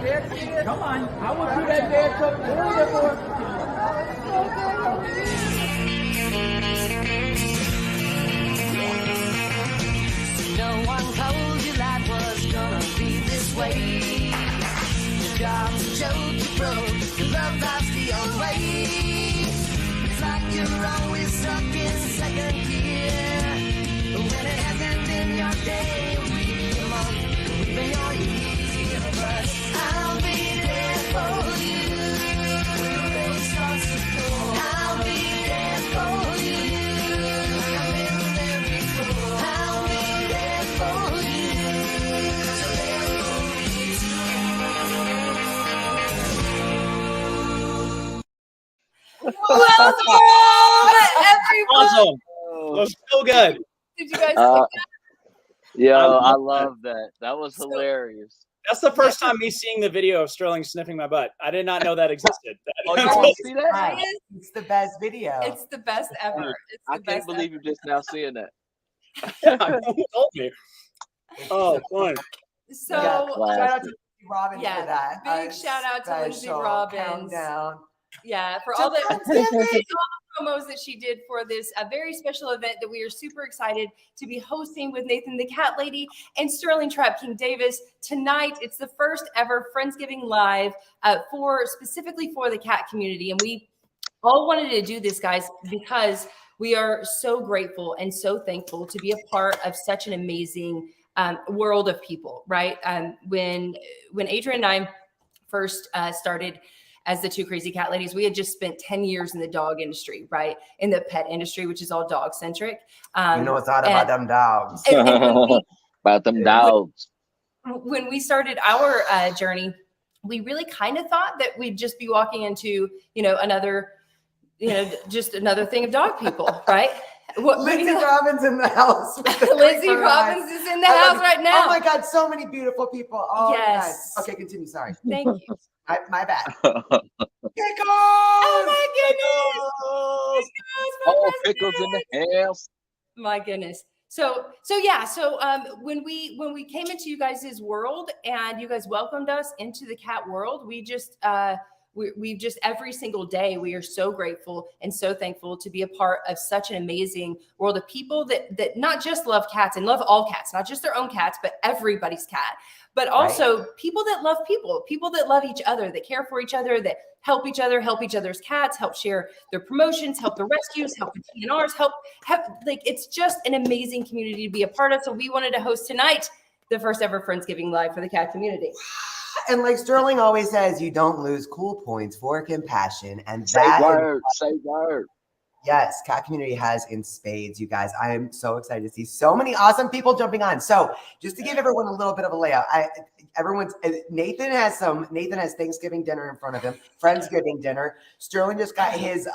Come on, I will do that bad cook. No one told you life was gonna be this way. Your job's a joke, you broke, your love life's the old way. It's like you're always stuck in second gear. But when it hasn't been your day, or week, your month, or even your year, but I'll be there for you. When the road starts to fall, I'll be there for you. Like I've been there before. I'll be there for you. So there for me too. Welcome, everyone. Awesome. That was so good. Did you guys like that? Yo, I I love love that. That was So- hilarious. That's the first time me seeing the video of Sterling sniffing my butt. I did not know that existed. Oh, you want to see that? Right. It's the best video. It's the best ever. It's the I can't best believe ever. you just now seeing that. Who told me? Oh, fun. So, Yeah, shout out Classic. to Lindsay Robbins Yeah, for that. big shout out to Lindsay Special Robbins. Countdown. yeah, for So all the Friendsgiving. promos that she did for this a very special event that we are super excited to be hosting with Nathan the Cat Lady and Sterling TrapKing Davis tonight. It's the first ever Friendsgiving live specifically for the cat community, and we all wanted to do this, guys, because we are so grateful and so thankful to be a part of such an amazing world of people, right? When Adrian and I first started as the two crazy cat ladies, we had just spent 10 years in the dog industry, right? In the pet industry, which is all dog centric. You know, it's all about them dogs. and About them dogs. when we started our journey, we really kind of thought that we'd just be walking into, just another thing of dog people, right? Lindsay Robbins in the house. with the Lindsay creeper Robbins eyes. is in the I love house it. right now. Oh my God, so many beautiful people. Oh, Yes. nice. Okay, continue. Sorry. Thank you. My bad. Oh my goodness! Oh, pickles in the house. My goodness. So when we came into you guys' world and you guys welcomed us into the cat world, we just we've just every single day we are so grateful and so thankful to be a part of such an amazing world of people that not just love cats and love all cats, not just their own cats, but everybody's cat, but also people that love people that love each other, that care for each other, that help each other, help each other's cats, help share their promotions, help the rescues, help the TNRs, it's just an amazing community to be a part of. So we wanted to host tonight the first ever Friendsgiving live for the cat community. And like Sterling always says, you don't lose cool points for compassion. And Say that is word. Say word. yes, cat community has in spades, you guys. I am so excited to see so many awesome people jumping on. So just to give everyone a little bit of a layout, Nathan has Thanksgiving dinner in front of him, Friendsgiving dinner. Sterling just got his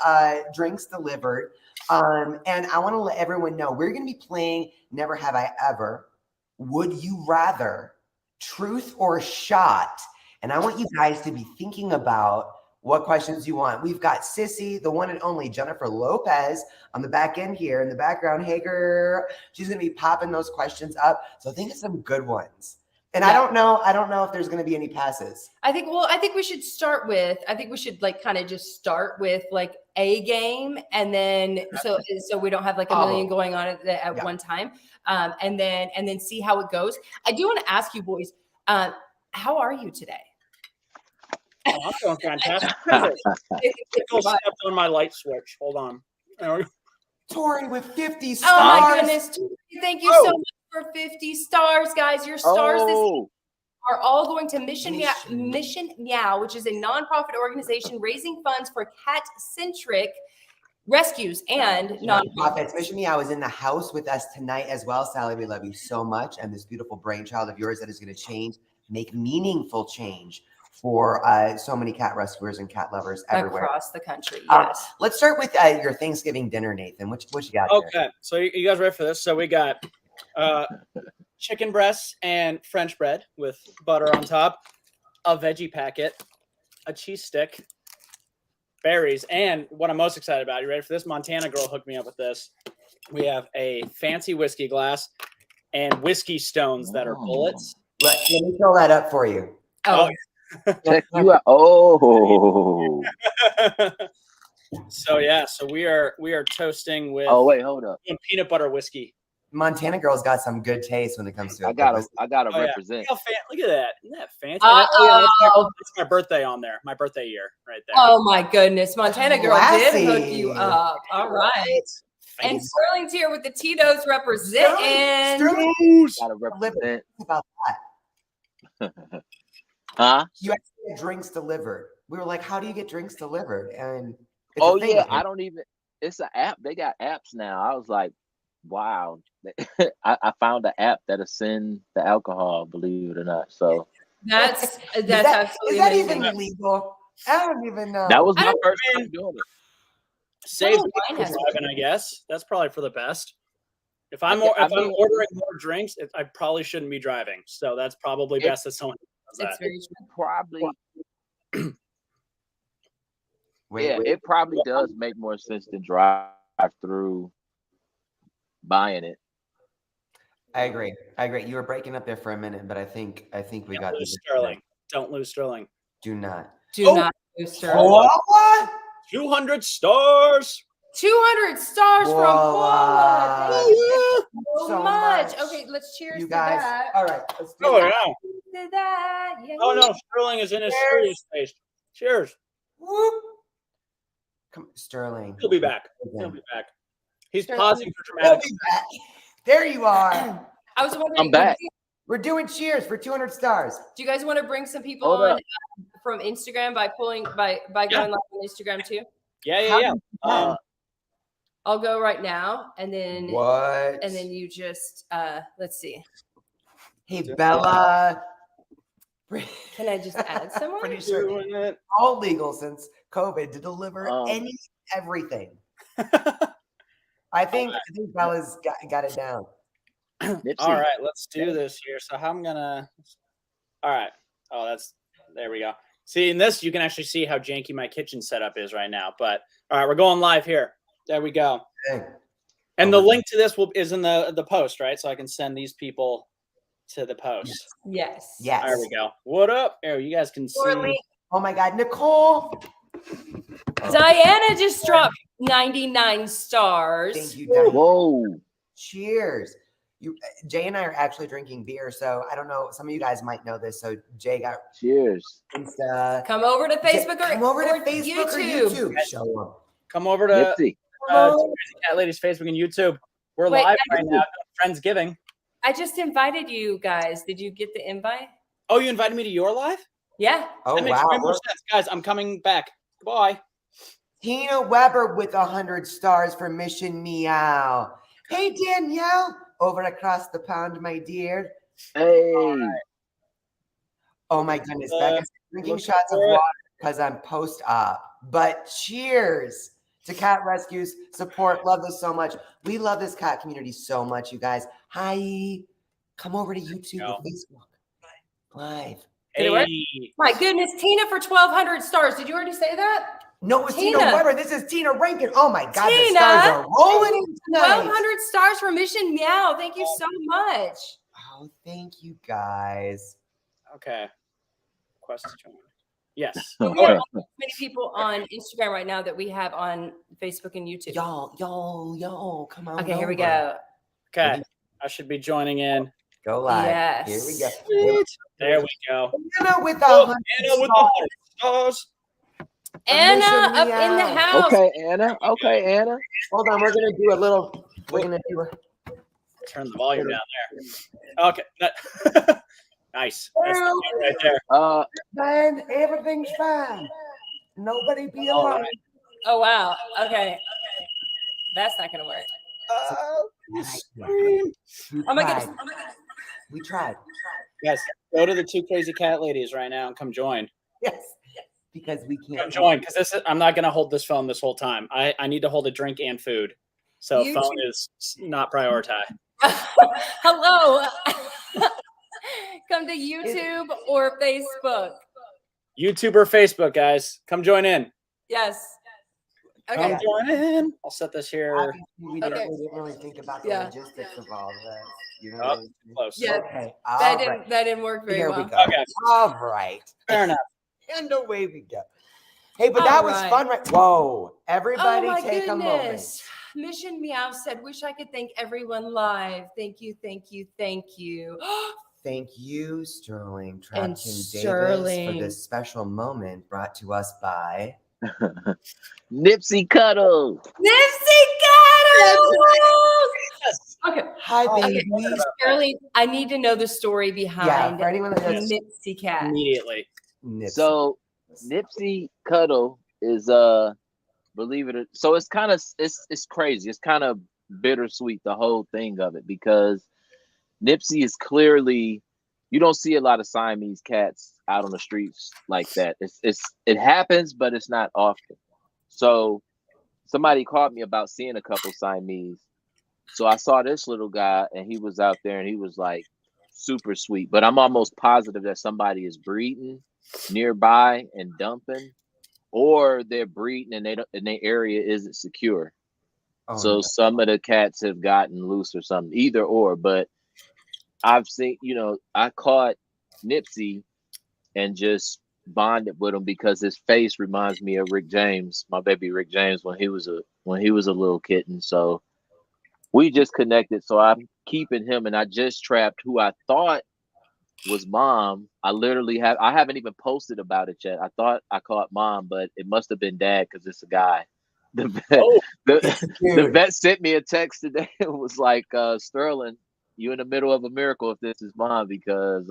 drinks delivered. And I want to let everyone know we're going to be playing Never Have I Ever. Would you rather? Truth or shot? And I want you guys to be thinking about what questions you want. We've got Sissy, the one and only Jennifer Lopez on the back end here in the background. Hey girl, she's gonna be popping those questions up. So think of some good ones. And I don't know if there's gonna be any passes. I think we should kind of just start with like a game, and then so we don't have like a million going on at one time, and then see how it goes. I do want to ask you boys, how are you today? Oh, I'm doing fantastic. Pickles stepped on my light switch. Hold on. Tori with 50 stars. Oh my goodness! Thank you so much for 50 stars, guys. Your stars this are all going to Mission Meow, which is a nonprofit organization raising funds for cat-centric rescues and nonprofits. Mission Meow is in the house with us tonight as well. Sally, we love you so much. And this beautiful brainchild of yours that is going to make meaningful change for so many cat rescuers and cat lovers everywhere. Across the country, yes. Let's start with your Thanksgiving dinner, Nathan. What you got there? Okay, so you guys ready for this? So we got chicken breasts and French bread with butter on top, a veggie packet, a cheese stick, berries, and what I'm most excited about, you ready for this? Montana girl hooked me up with this. We have a fancy whiskey glass and whiskey stones that are bullets. Let me fill that up for you. Oh, Check you out. Oh. So yeah, so we are toasting with Oh wait, hold up. peanut butter whiskey. Montana girl's got some good taste when it comes to it. I gotta Oh, yeah. represent. Look at that. Isn't that fancy? Uh-oh. That's my birthday on there. My birthday year right there. Oh my goodness, Montana girl did hook you Classy. up. All right. And Fancy. Sterling's here with the Tito's representing. Sterling, Gotta represent. about that. Huh? You actually get drinks delivered. We were like, how do you get drinks delivered? And it's Oh a thing, yeah, right? I don't even. It's an app. They got apps now. I was like, wow. I found an app that'll send the alcohol. Believe it or not. So That's Is that absolutely amazing. even legal? I don't even know. that was I my don't- first time doing it. Save Total me wine from has- driving, I guess. That's probably for the best. If I'm I I'm mean- ordering more drinks, I probably shouldn't be driving. So that's probably best that someone does It's that. very true. Probably. Wait, It probably does make more sense to drive through buying it. I agree. You were breaking up there for a minute, but I think we Don't got lose this. Sterling. Don't lose Sterling. Do not. Do Oh. not lose Sterling. What? 200 stars. 200 stars from Voila. Paula. Thank you so So much. much. Okay, let's cheers You to guys. that. All right. Let's do Oh it. yeah. To that. Yeah. Oh no, Sterling is in his serious face. Cheers. Whoop. Come, Sterling. He'll be back. He'll be back. He's Sterling. pausing for He'll dramatic. be back. There you are. I was wondering, I'm back. We're doing cheers for 200 stars. do you guys want to bring some people Hold on up. from Instagram by going live on Instagram too? Yeah. I'll go right now, and then What? and then you just let's see. Hey, Bella. Can I just add someone? Pretty sure Doing it. all legal since COVID to deliver everything. I think Bella's got it down. Nipsey. All right, let's do this here. So how I'm gonna. All right. Oh, there we go. See, in this, you can actually see how janky my kitchen setup is right now. But all right, we're going live here. There we go. Hey. And the link to this is in the post, right? So I can send these people to the post. Yes. Yes. There we go. What up? There, you guys can see. Orly. Oh my God, Nicole. Diana just dropped 99 stars. Thank you, Diana. Whoa. Cheers. Jay and I are actually drinking beer, so I don't know. Some of you guys might know this. So Jay got Cheers. Insta. Come over to Facebook Come over to Facebook or YouTube. Show them. Come over to Nipsey. Cat Ladies Facebook and YouTube. We're Wait, live right now. Friendsgiving. I just invited you guys. Did you get the invite? Oh, you invited me to your live? Yeah. Oh That makes way wow. more sense, guys. I'm coming back. Goodbye. Tina Weber with 100 stars for Mission Meow. Hey Danielle, over across the pond, my dear. Hey. Oh my goodness, Becca's drinking look shots of for it. water because I'm post-op. But cheers to cat rescues support. Love this so much. We love this cat community so much, you guys. Hi, come over to YouTube or Facebook Live. Did it work? Hey. My goodness, Tina for 1,200 stars. Did you already say that? No, it's Tina Tina. Weber. This is Tina Rankin. Oh my God, the Tina. stars are rolling in tonight. 1,200 stars for Mission Meow. Thank you so much. Oh, thank you guys. Okay. Quest to join. Yes. We have many people on Instagram right now that we have on Facebook and YouTube. Y'all, come on. Okay, here we over. go. Okay. I should be joining in. Go live. Yes. Here we go. There we go. Anna with Oh, 100 Anna with stars. the stars. Anna Mission up in the Meow. house. Okay, Anna. Okay, Anna. Hold on, we're gonna do a little. We're gonna do a. Turn the volume down there. Okay. Nice. That's the note right there. Man, everything's fine. Nobody be All alarmed. right. Oh, wow. Okay. That's not going to work. Oh, my goodness. We tried. Guys, go to the Two Crazy Cat Ladies right now and come join. Yes. Because we can't. Come join because I'm not going to hold this phone this whole time. I need to hold a drink and food. So YouTube. phone is not prioritized. Hello. Come to YouTube or Facebook. YouTube or Facebook, guys. Come join in. Yes. Come Okay. join in. I'll set this here. We Okay. didn't really think about the Yeah. logistics of all this. You know Oh, what I mean? close. Yeah. Okay. That didn't work very Here well. we go. Okay. All right. Fair enough. And away we go. Hey, but that All was right. fun, right? Whoa. Oh Everybody my take a moment. goodness. Mission Meow said, wish I could thank everyone live. Thank you, thank you, thank you. Thank you, Sterling And TrapKing Davis, for Sterling. this special moment brought to us by Nipsey Cuddle. Nipsey Cuddles! Okay. Hi, Okay. baby. Sterling, I need to know the story Yeah, behind for anyone that knows Nipsey Cat. Immediately. Nipsey. So Nipsey Cuddle is believe it or so it's kind of it's crazy. It's kind of bittersweet, the whole thing of it, because Nipsey is clearly, you don't see a lot of Siamese cats out on the streets like that. It happens, but it's not often. So somebody called me about seeing a couple Siamese. So I saw this little guy and he was out there and he was like super sweet. But I'm almost positive that somebody is breeding nearby and dumping, or they're breeding and their area isn't secure. Oh, So no. some of the cats have gotten loose or something, either or. But I've seen, I caught Nipsey and just bonded with him because his face reminds me of Rick James, my baby Rick James, when he was a little kitten. So we just connected. So I'm keeping him, and I just trapped who I thought was Mom. I haven't even posted about it yet. I thought I caught Mom, but it must have been Dad because it's a guy. The vet, the vet sent me a text today. It was like, Sterling, you in the middle of a miracle if this is Mom, because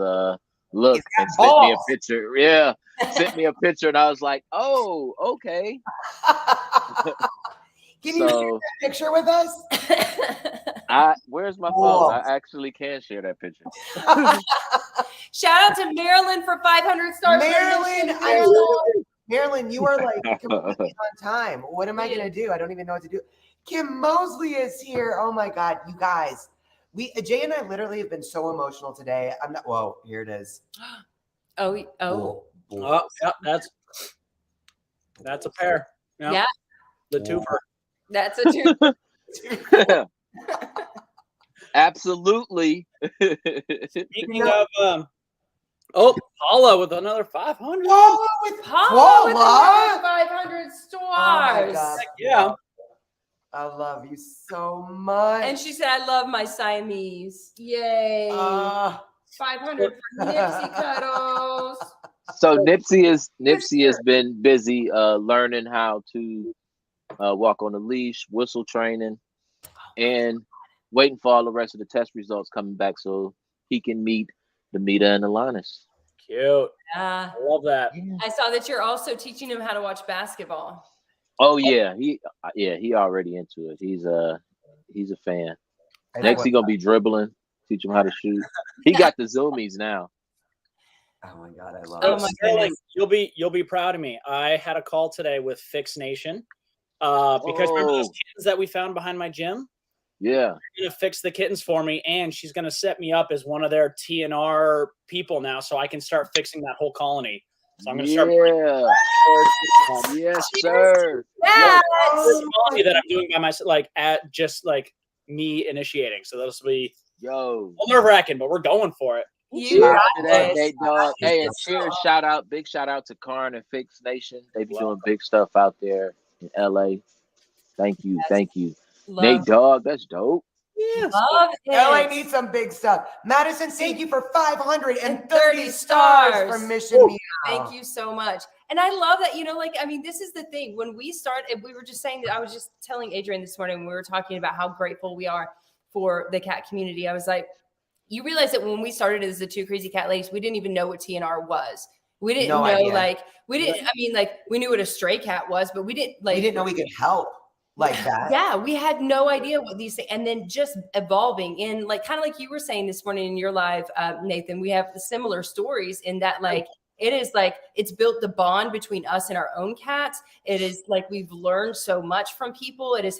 look, and sent me a picture. Yeah, sent me a picture, and I was like, oh, okay. Can you share that picture with us? Where's my phone? I actually can share that picture. Shout out to Marilyn for 500 stars. Marilyn, you are like completely on time. What am I gonna do? I don't even know what to do. Kim Mosley is here. Oh my God, you guys. Jay and I literally have been so emotional today. I'm not. Whoa, here it is. Oh. Yeah, that's a pair. Yeah. The twofer. That's a two. Absolutely. Speaking of, Paula with another 500. Paula with Paula with another 500 stars. God. Yeah. I love you so much. And she said, I love my Siamese. Yay. 500 for Nipsey Cuddles. So Nipsey has been busy learning how to walk on a leash, whistle training, and waiting for all the rest of the test results coming back so he can meet Demita and Alanis. Cute. I love that. I saw that you're also teaching him how to watch basketball. Oh yeah, he already into it. He's a fan. Next he gonna be dribbling, teach him how to shoot. He got the zoomies now. Oh my God, I love Oh it. my Sterling, you'll be proud of me. I had a call today with Fix Nation because remember those kittens that we found behind my gym? Yeah. She's gonna fix the kittens for me, and she's gonna set me up as one of their TNR people now, so I can start fixing that whole colony. So I'm gonna start. Yes, sir. Yes. This colony that I'm doing by myself, like me initiating. So this will be nerve-wracking, but we're going for it. You got that, this. Nate Dogg. Hey, and big shout out to Karn and Fix Nation. They be doing big stuff out there in LA. Thank you. Nate Dogg, that's dope. Yes. Love it. LA needs some big stuff. Madison, thank you for 530 stars from Mission Meow. Thank you so much. And I love that, this is the thing. When we started, we were just saying that I was just telling Adrian this morning when we were talking about how grateful we are for the cat community. I was like, you realize that when we started as the Two Crazy Cat Ladies, we didn't even know what TNR was. We didn't know, idea. We knew what a stray cat was, but we didn't know we could help like that. Yeah, we had no idea what these things, and then just evolving in kind of like you were saying this morning in your live, Nathan, we have similar stories in that it is it's built the bond between us and our own cats. It is we've learned so much from people. It's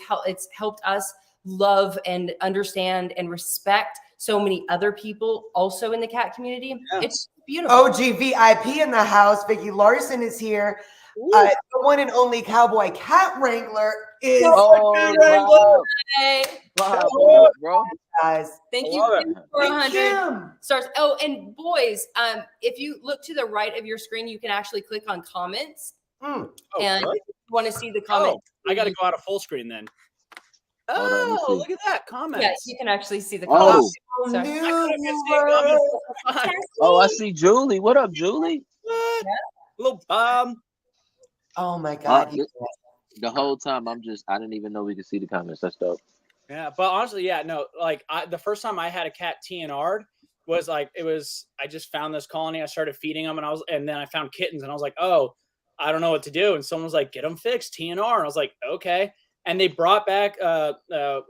helped us love and understand and respect so many other people also in the cat community. Yeah. It's beautiful. OG VIP in the house. Vicky Larson is here. the one and only cowboy cat wrangler is Oh, Hey, Bob, what up, bro? guys. thank I you love Kim, it. for Hey, 100 Kim. stars. Oh, and boys, if you look to the right of your screen, you can actually click on comments. Mm. Oh, And really? if you want to see the comments. I got to go out of full screen then. Hold on, let me Oh, see. look at that. Comments. Yeah, you can actually see the Oh. comments. Oh, Sorry. new I could have been seeing viewers. comments. Oh, I see Julie. What up, Julie? What? Little Oh my God. you guys. The whole time I didn't even know we could see the comments. That's dope. Yeah, but honestly, yeah, no, like the first time I had a cat TNR'd was like I just found this colony, I started feeding them, and then I found kittens, and I was like, oh, I don't know what to do, and someone was like, get them fixed, TNR, and I was like, okay, and they brought back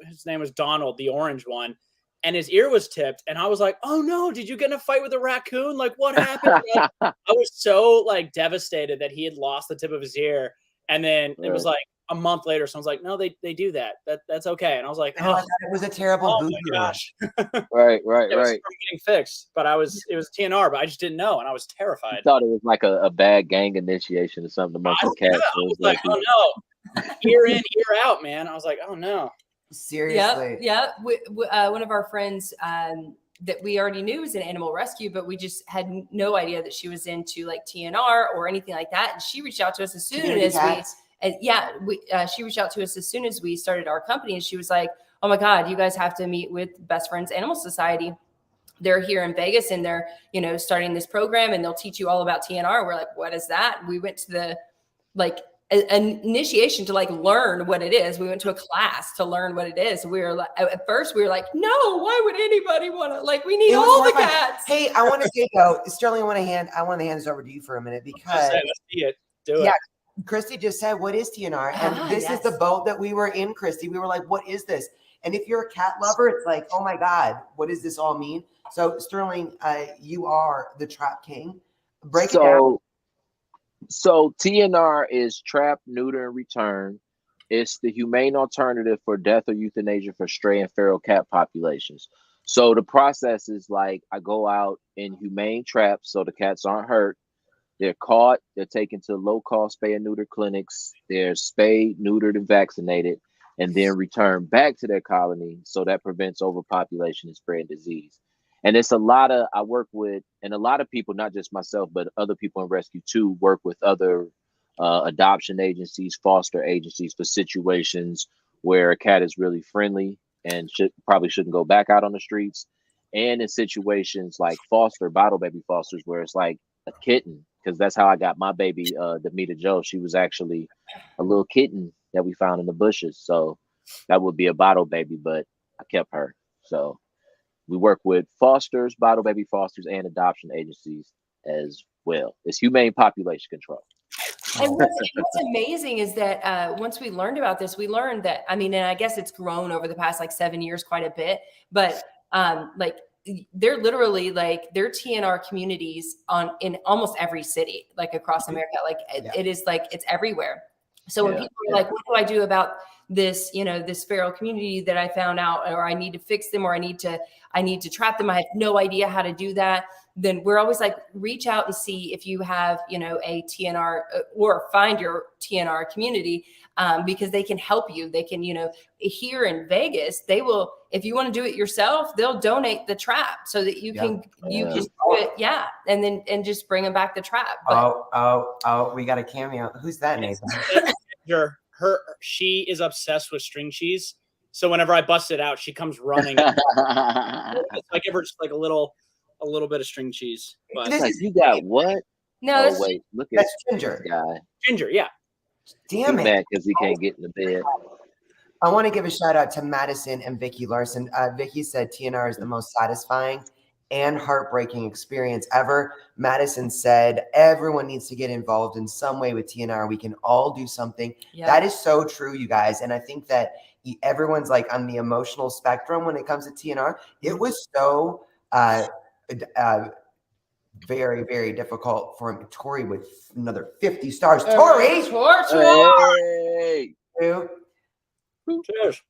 his name was Donald, the orange one, and his ear was tipped, and I was like, oh no, did you get in a fight with a raccoon? Like, what happened? I was so like devastated that he had lost the tip of his ear, and then it was like a month later, someone's like, no, they do that. That's okay. And I was like, I thought it was a terrible oh my voodoo. gosh. Right. It was from getting fixed, but it was TNR, but I just didn't know, and I was I terrified. thought it was like a bad gang initiation or something amongst the cats. I was like, oh no, ear in, ear out, man. I was like, oh no. Seriously. Yeah. One of our friends that we already knew was in animal rescue, but we just had no idea that she was into like TNR or anything like that. And she reached out to us as soon Community as cats. she reached out to us as soon as we started our company, and she was like, oh my God, you guys have to meet with Best Friends Animal Society. They're here in Vegas, and they're, starting this program, and they'll teach you all about TNR. We're like, what is that? We went to the an initiation to learn what it is. We went to a class to learn what it is. We were like, at first we were like, no, why would anybody want to, we need It was all the horrifying. cats. Hey, I want to say though, Sterling, I want to hand this over to you for a minute because Let's see it. Do yeah, it. Christy just said, what is TNR? And this is Yes. the boat that we were in, Christy. We were like, what is this? And if you're a cat lover, it's like, oh my God, what does this all mean? So Sterling, you are the TrapKing. Break it down. So TNR is trap, neuter, and return. It's the humane alternative for death or euthanasia for stray and feral cat populations. So the process is like I go out in humane traps so the cats aren't hurt. They're caught, they're taken to low-cost spay and neuter clinics. They're spayed, neutered, and vaccinated, and then returned back to their colony so that prevents overpopulation and spread disease. And it's I work with, and a lot of people, not just myself, but other people in rescue too, work with other adoption agencies, foster agencies for situations where a cat is really friendly and probably shouldn't go back out on the streets. And in situations like bottle baby fosters, where it's like a kitten, because that's how I got my baby, Demita Joe. She was actually a little kitten that we found in the bushes. So that would be a bottle baby, but I kept her. So we work with fosters, bottle baby fosters, and adoption agencies as well. It's humane population control. And what's amazing is that once we learned about this, we learned that, and I guess it's grown over the past 7 years quite a bit, but they're literally they're TNR communities in almost every city, across America. It is it's everywhere. So when people are like, what do I do about this, this feral community that I found out, or I need to fix them, or I need to trap them, I have no idea how to do that. Then we're always reach out and see if you have, a TNR, or find your TNR community, because they can help you. They can, here in Vegas, they will, if you want to do it yourself, they'll donate the trap so that you can do it. Yeah. And just bring them back the trap. But, we got a cameo. Who's that, Nathan? She is obsessed with string cheese. So whenever I bust it out, she comes running. I give her just a little bit of string cheese. But You got what? No, wait, look at That's Ginger. this guy. Ginger, yeah. Damn He's it. mad because he can't get in the bed. I want to give a shout out to Madison and Vicky Larson. Vicky said TNR is the most satisfying and heartbreaking experience ever. Madison said everyone needs to get involved in some way with TNR. We can all do something. Yeah. That is so true, you guys. And I think that everyone's on the emotional spectrum when it comes to TNR. It was so very, very difficult for Tori with another 50 stars. Tori! Hey! Two. Cheers.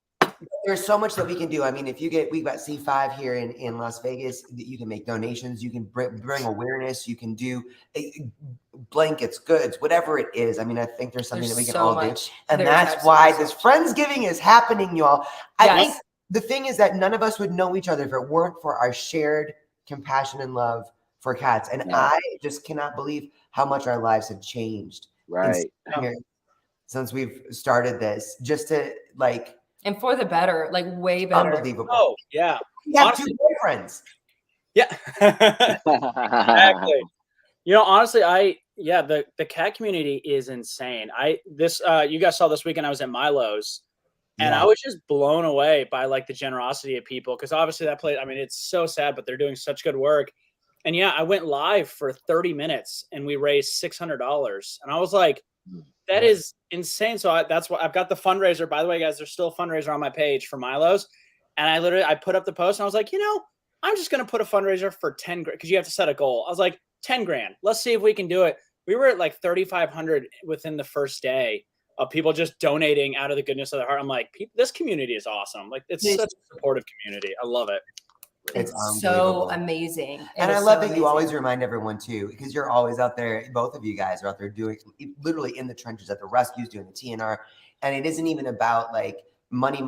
There's so much that we can do. I mean, we've got C5 here in Las Vegas. You can make donations. You can bring awareness. You can do blankets, goods, whatever it is. I mean, I think there's something that we can all do. And that's why this Friendsgiving is happening, y'all. I think the thing is that none of us would know each other if it weren't for our shared compassion and love for cats. And I just cannot believe how much our lives have changed. Right. Since we've started this, just to like. And for the better, like way better. Unbelievable. Oh, yeah. We have 2 boyfriends. Yeah. Exactly. You know, honestly, the cat community is insane. You guys saw this weekend I was at Milo's, and I was just blown away by like the generosity of people, because obviously that place, I mean, it's so sad, but they're doing such good work. And yeah, I went live for 30 minutes and we raised $600, and I was like, that is insane. So that's why I've got the fundraiser. By the way, guys, there's still a fundraiser on my page for Milo's, and I put up the post and I was like, I'm just going to put a fundraiser for 10 grand, because you have to set a goal. I was like, 10 grand. Let's see if we can do it. We were at like 3,500 within the first day of people just donating out of the goodness of their heart. I'm like, this community is awesome. Like, it's such a supportive community. I love it. It's so amazing. And I love that you always remind everyone too, because you're always out there. Both of you guys are out there doing literally in the trenches at the rescues, doing the TNR. And it isn't even about like money.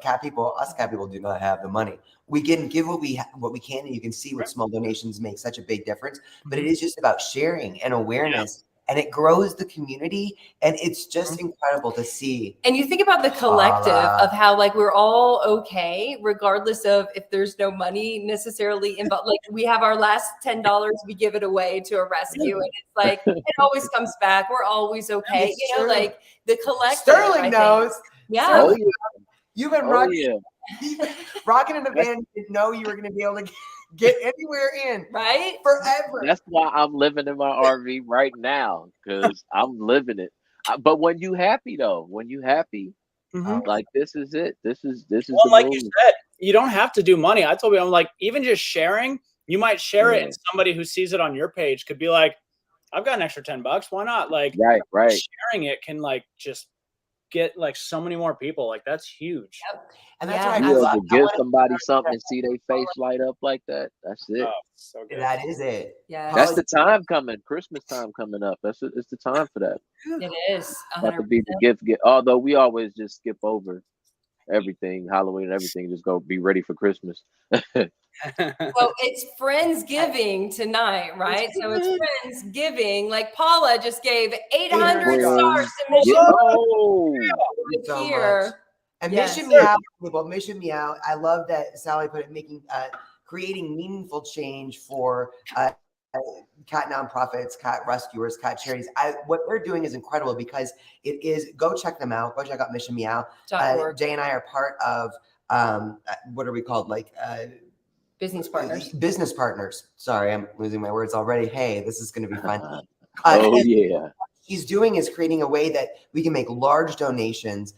Cat people do not have the money. We can give what we can, and you can see what small donations make such a big difference. But it is just about sharing and awareness. And it grows the community, and it's just incredible to see. And you think about the collective of how like we're all okay, regardless of if there's no money necessarily involved. Like we have our last $10, we give it away to a rescue, and it's like it always comes back. We're always okay, like the collective. Sterling knows. Yeah. Oh, yeah. You've been rocking, rocking in the van. You didn't know you were going to be able to get anywhere in, right? Forever. That's why I'm living in my RV right now, because I'm living it. But when you happy though, like this is it. This is well, like you said, you don't have to do money. I told you, I'm like, even just sharing, you might share it, and somebody who sees it on your page could be like, I've got an extra $10. Why not? Like, right. Sharing it can like just get like so many more people. Like, that's huge. Yep. And that's what I love. To give somebody something and see their face light up like that. That's it. Oh, so good. That is it. Yeah. That's the time coming. Christmas time coming up. It's the time for that. It is. 100%. About to be the gift. Although we always just skip over everything, Halloween and everything, just go be ready for Christmas. Well, it's Friendsgiving tonight, right? So it's Friendsgiving. Like Paula just gave 800 stars to Mission. So here. much. And Mission Meow, people, Mission Meow. I love that Sally put it, creating meaningful change for cat nonprofits, cat rescuers, cat charities. What they're doing is incredible, because it is. Go check them out. Go check out Mission Meow. Jay and I are part of what are we called? Like business partners. Business partners. Sorry, I'm losing my words already. Hey, this is going to be fun. Yeah. He's doing is creating a way that we can make large donations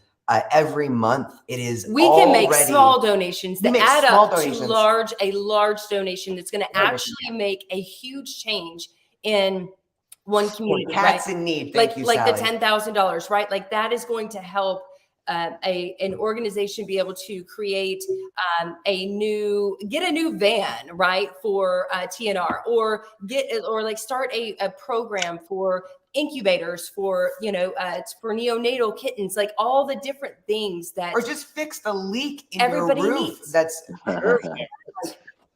every month. It is we can make small donations that add up to a large donation that's going to actually make a huge change in one community. Cats in need. Like the $10,000, right? Like that is going to help an organization be able to create get a new van, right, for TNR, or start a program for incubators for for neonatal kittens, like all the different things that, or just fix the leak in everybody your roof. Needs. That's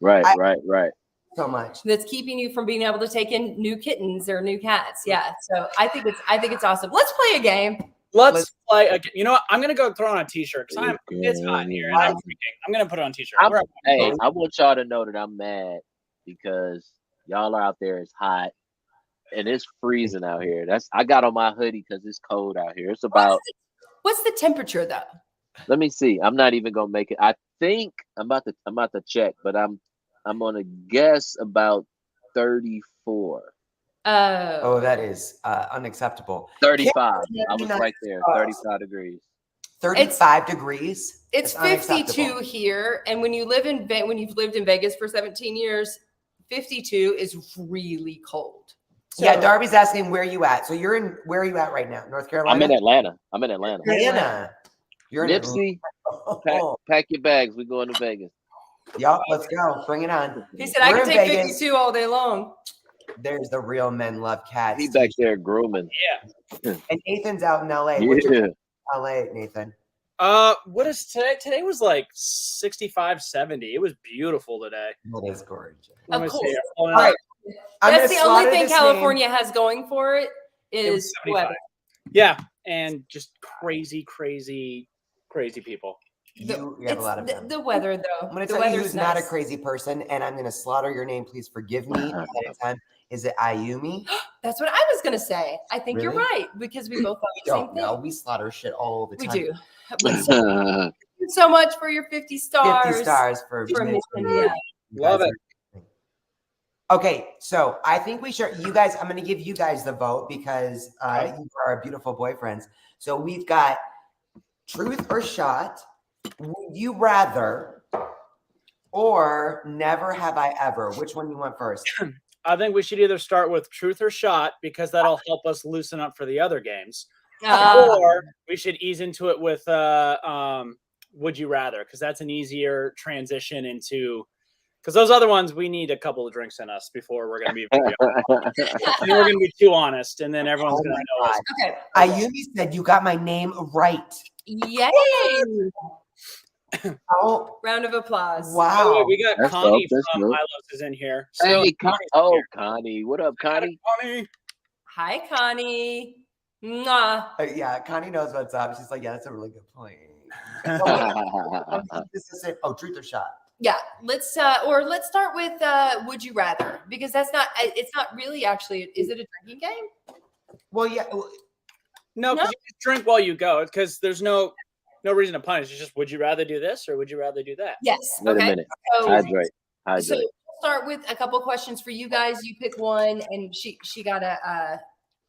right. So much that's keeping you from being able to take in new kittens or new cats. Yeah, so I think it's awesome. Let's play a game. Let's play a game. You know what? I'm gonna go throw on a t-shirt because it's hot here and I'm freaking. I'm gonna put on a t-shirt. Hey, I want y'all to know that I'm mad because y'all are out there. It's hot and it's freezing out here. I got on my hoodie because it's cold out here. It's about. What's the temperature though? Let me see. I'm not even gonna make it. I think I'm about to check, but I'm gonna guess about 34. Oh, that is unacceptable. 35. I was right there. 35 degrees. 35 degrees. It's 52 here, and when you've lived in Vegas for 17 years, 52 is really cold. So, yeah, Darby's asking where you at. So where are you at right now? North Carolina? I'm in Atlanta. Atlanta. You're in Nipsey, Atlanta. pack your bags. We're going to Vegas. Yup, let's go. Bring it on. He said, I We're can in take Vegas. 52 all day long. There's the real men love cats. He back there grooming. Yeah. And Nathan's out in LA. What's your Yeah. LA, Nathan? What is today? Today was like 65, 70. It was beautiful today. That is gorgeous. Let me Of see. course. All right. That's the only thing California has going for it It was is 75. weather. Yeah, and just crazy, crazy, crazy people. You have a lot of them. The weather, though. I'm going to The tell you weather's who's not a nice. crazy person, and I'm going to slaughter your name. Please forgive me ahead of time. Is it Ayumi? That's what I was going to say. I think you're Really? right because we both thought We the same don't know. thing. We slaughter shit all the We time. do. But so, thank you so much for your 50 stars. 50 stars for Mission. Mission. Yeah. Love it. Okay, so I think we should, you guys, I'm going to give you guys the vote because you are our beautiful boyfriends. So we've got truth or shot, would you rather, or never have I ever. Which one do you want first? I think we should either start with truth or shot because that'll help us loosen up for the other games. Or we should ease into it with would you rather, because that's an easier transition into, because those other ones we need a couple of drinks in us before we're going to be we're going to be too honest, and then everyone's going to know us. Okay. Ayumi said you got my name right. Yay. Oh, Round of applause. Oh, wow. wait, we got That's Connie dope, that's from dope. Milos is in here. Hey, Connie's oh, here. Connie. What up, Connie? Connie. Hi, Connie. Mwah. Yeah, Connie knows what's up. She's like, yeah, that's a really good point. Oh, truth or shot? Yeah, let's start with would you rather, because it's not really actually, is it a drinking game? Well, yeah. No, because you just drink while you go, because there's no reason to punish. It's just, would you rather do this or would you rather do that? Yes. Wait Okay. a minute. So, Hydrate. so we'll start with a couple questions for you guys. You pick one, and she got a.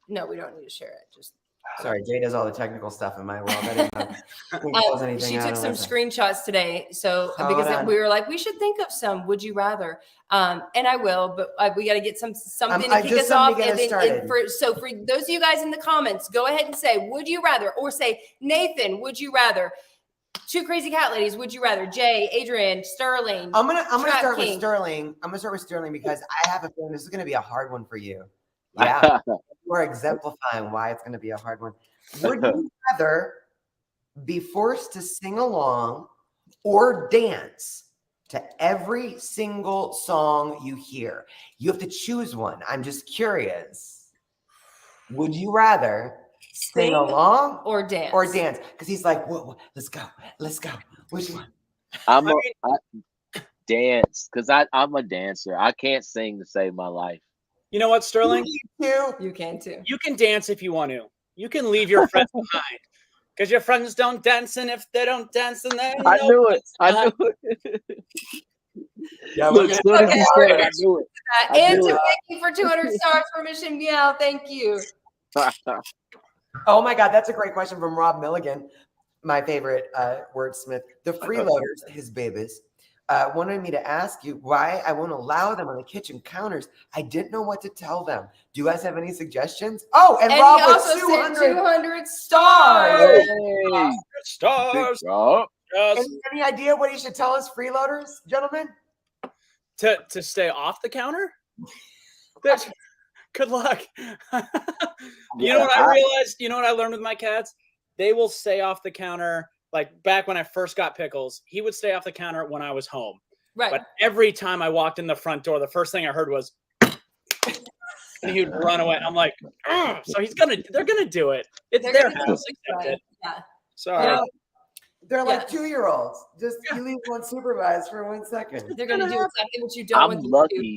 No, we don't need to share it. Just Sorry, Jay does all the technical stuff in my world. I didn't know. she took some screenshots today, so Hold because on. we were like, we should think of some. Would you rather? And I will, but we got to get something to kick just us something off. to get And us then, started. for those of you guys in the comments, go ahead and say, would you rather, or say, Nathan, would you rather? Two crazy cat ladies, would you rather? Jay, Adrian, Sterling. I'm gonna start with TrapKing. Sterling. I'm gonna start with Sterling because I have a feeling this is gonna be a hard one for you. Yeah, we're exemplifying why it's gonna be a hard one. Would you rather be forced to sing along or dance to every single song you hear? You have to choose one. I'm just curious. Would you rather sing along or dance? Or dance? Because he's like, whoa, let's go. Which one? Dance, because I'm a dancer. I can't sing to save my life. You know what, Sterling? You can too. You can dance if you want to. You can leave your friends behind. Because your friends don't dance, and if they don't dance, then they I knew it. I knew it. Yeah, Look, as soon as you said it, I knew it. And to Vicky for 200 stars for Mission Meow. Thank you. Oh my God, that's a great question from Rob Milligan, my favorite wordsmith. The freeloaders, his babies, wanted me to ask you why I won't allow them on the kitchen counters. I didn't know what to tell them. Do you guys have any suggestions? Oh, and Rob he with also 200 said 200 stars. Hey, Stars. oh, Just Any idea what he should tell us freeloaders, gentlemen? to stay off the counter. That's good luck. You know what I realized? You know what I learned with my cats? They will stay off the counter. Like back when I first got Pickles, he would stay off the counter when I was home. Right. But every time I walked in the front door, the first thing I heard was, and he would run away. I'm like, oh, so they're gonna do it. It's They're their gonna house. do Accept it. it. Yeah. Sorry. Yeah. They're like Yeah. 2-year-olds. Just you leave one supervised for 1 second. They're gonna do exactly what you don't I'm want them lucky. to do.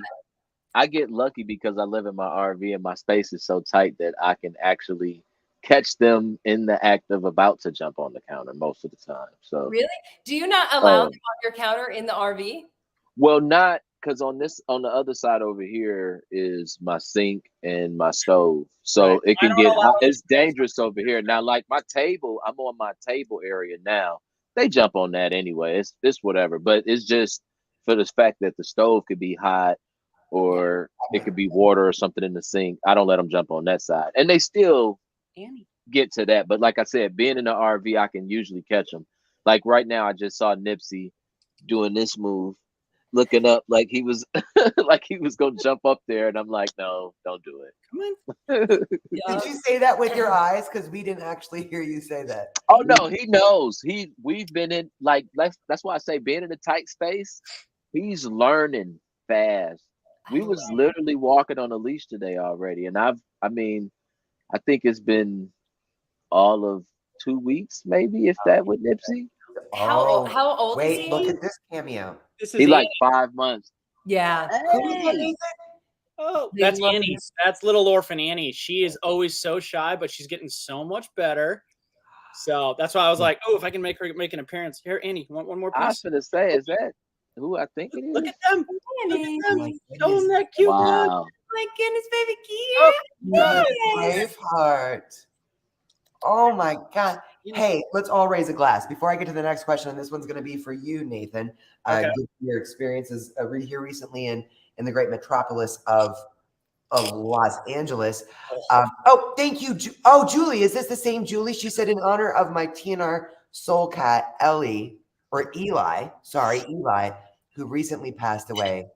I get lucky because I live in my RV and my space is so tight that I can actually catch them in the act of about to jump on the counter most of the time. So Really? Do you not allow them on your counter in the RV? well, not because on the other side over here is my sink and my stove, so Right. it can I don't get allow it's dangerous over here. Now, like my table, I'm on my table area now. They jump on that anyway. It's whatever, but it's just for the fact that the stove could be hot or it could be water or something in the sink. I don't let them jump on that side, and they still get to that. But like I said, being in the RV, I can usually catch them. Like right now, I just saw Nipsey doing this move, looking up like he was like he was gonna jump up there, and I'm like, no, don't do it. Come on. Yeah. Did you say that with your eyes? Because we didn't actually hear you say that. Oh no, he knows. We've been in like that's why I say being in a tight space, he's learning fast. We was literally walking on a leash today already, and I think it's been all of 2 weeks, maybe, if that, with Nipsey. How old is Wait, he? look at this cameo. This is He like Annie. 5 months. Yeah. Who is that, Hey. Nathan? Oh, They that's love Annie. That's little orphan Annie. She is always so shy, but she's getting so much better. So that's why I was like, oh, if I can make her make an appearance. Here, Annie, you want one more I was piece? gonna say, is that who I think it is? Look at them. Look Annie. at them. my Show them goodness. that cute mug. Wow. My goodness, baby, Oh, cute. Braveheart. Oh my God. Hey, let's all raise a glass. Before I get to the next question, and this one's going to be for you, Nathan. Okay. Given your experiences here recently in the great metropolis of Los Angeles. Thank you. Julie, is this the same Julie? She said, in honor of my TNR soul cat, Eli, who recently passed away.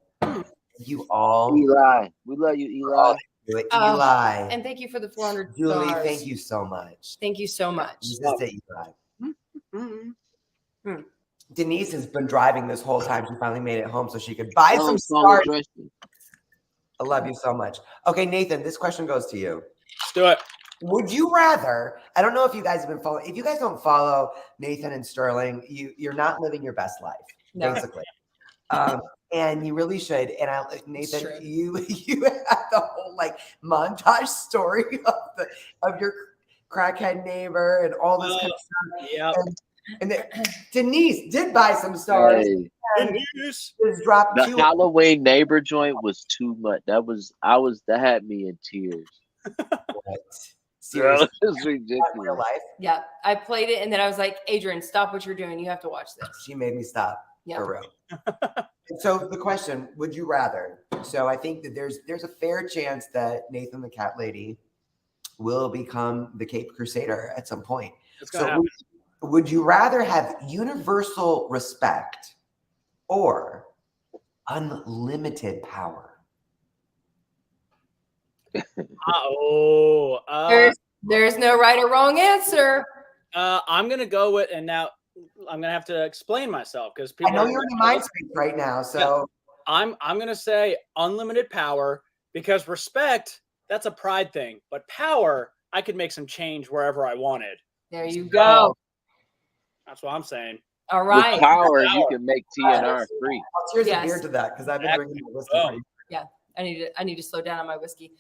You all. Eli. We love you, Eli. Eli. And thank you for the 400 Julie, stars. thank you so much. Thank you so much. This is to Eli. Mhm. Denise has been driving this whole time. She finally made it home so she could buy some Follow stars. Dresden. I love you so much. Okay, Nathan, this question goes to you. Let's do it. Would you rather? I don't know if you guys have been following. If you guys don't follow Nathan and Sterling, you're not living your best life, No. basically. And you really should. And Nathan, Sure. you have the whole like montage story of your crackhead neighbor and all this kind of stuff. Yeah. And Denise did buy some stars. Hey, And just dropped the 2. Halloween neighbor joint was too much. That had me in tears. Seriously, It's real ridiculous. life. Yeah. I played it and then I was like, Adrian, stop what you're doing. You have to watch this. She made me stop. Yeah. For real. So the question, would you rather? So I think that there's a fair chance that Nathan the Cat Lady will become the Cape Crusader at some point. It's gonna So happen. would you rather have universal respect or unlimited power? There's no right or wrong answer. I'm gonna go with, and now I'm gonna have to explain myself because I know you're in the mind space right now, so I'm gonna say unlimited power because respect, that's a pride thing, but power, I could make some change wherever I wanted. There you go. That's what I'm saying. All With right. power, you can make TNR free. I'll cheers Yes. a beer to that because I've been drinking my whiskey. Oh. pretty- I need to slow down on my whiskey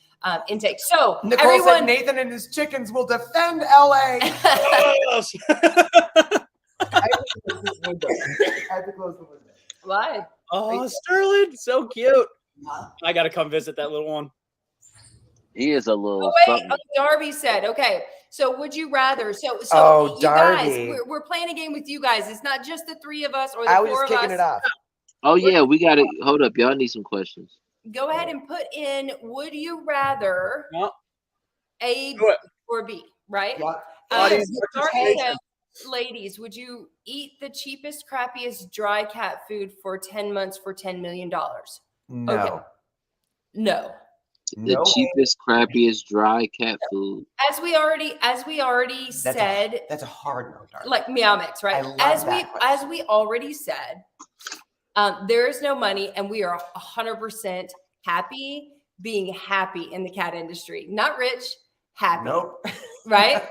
intake. So Nicole said everyone, Nathan and his chickens will defend LA. Yes. I had to close the window. why? Oh, Sterling, so cute. I gotta come visit that little one. He is a little Oh, wait. something. Oh, Darby said, okay. So would you rather? So Oh, you Darby. guys, we're playing a game with you guys. It's not just the 3 of us or the I was 4 just of kicking us. it off. Oh yeah, we got to hold up. Y'all need some questions. Go ahead and put in, would you rather No. A Do it. or B, right? Yeah. Audience Darby participation. said, ladies, would you eat the cheapest, crappiest dry cat food for 10 months for $10 million? No. Okay. No. The No. cheapest, crappiest dry cat food. As we already said, That's a hard no, Darby. like Meow Mix, right? I love that question. As we already said, there is no money, and we are 100% happy being happy in the cat industry. Not rich, happy, Nope. right?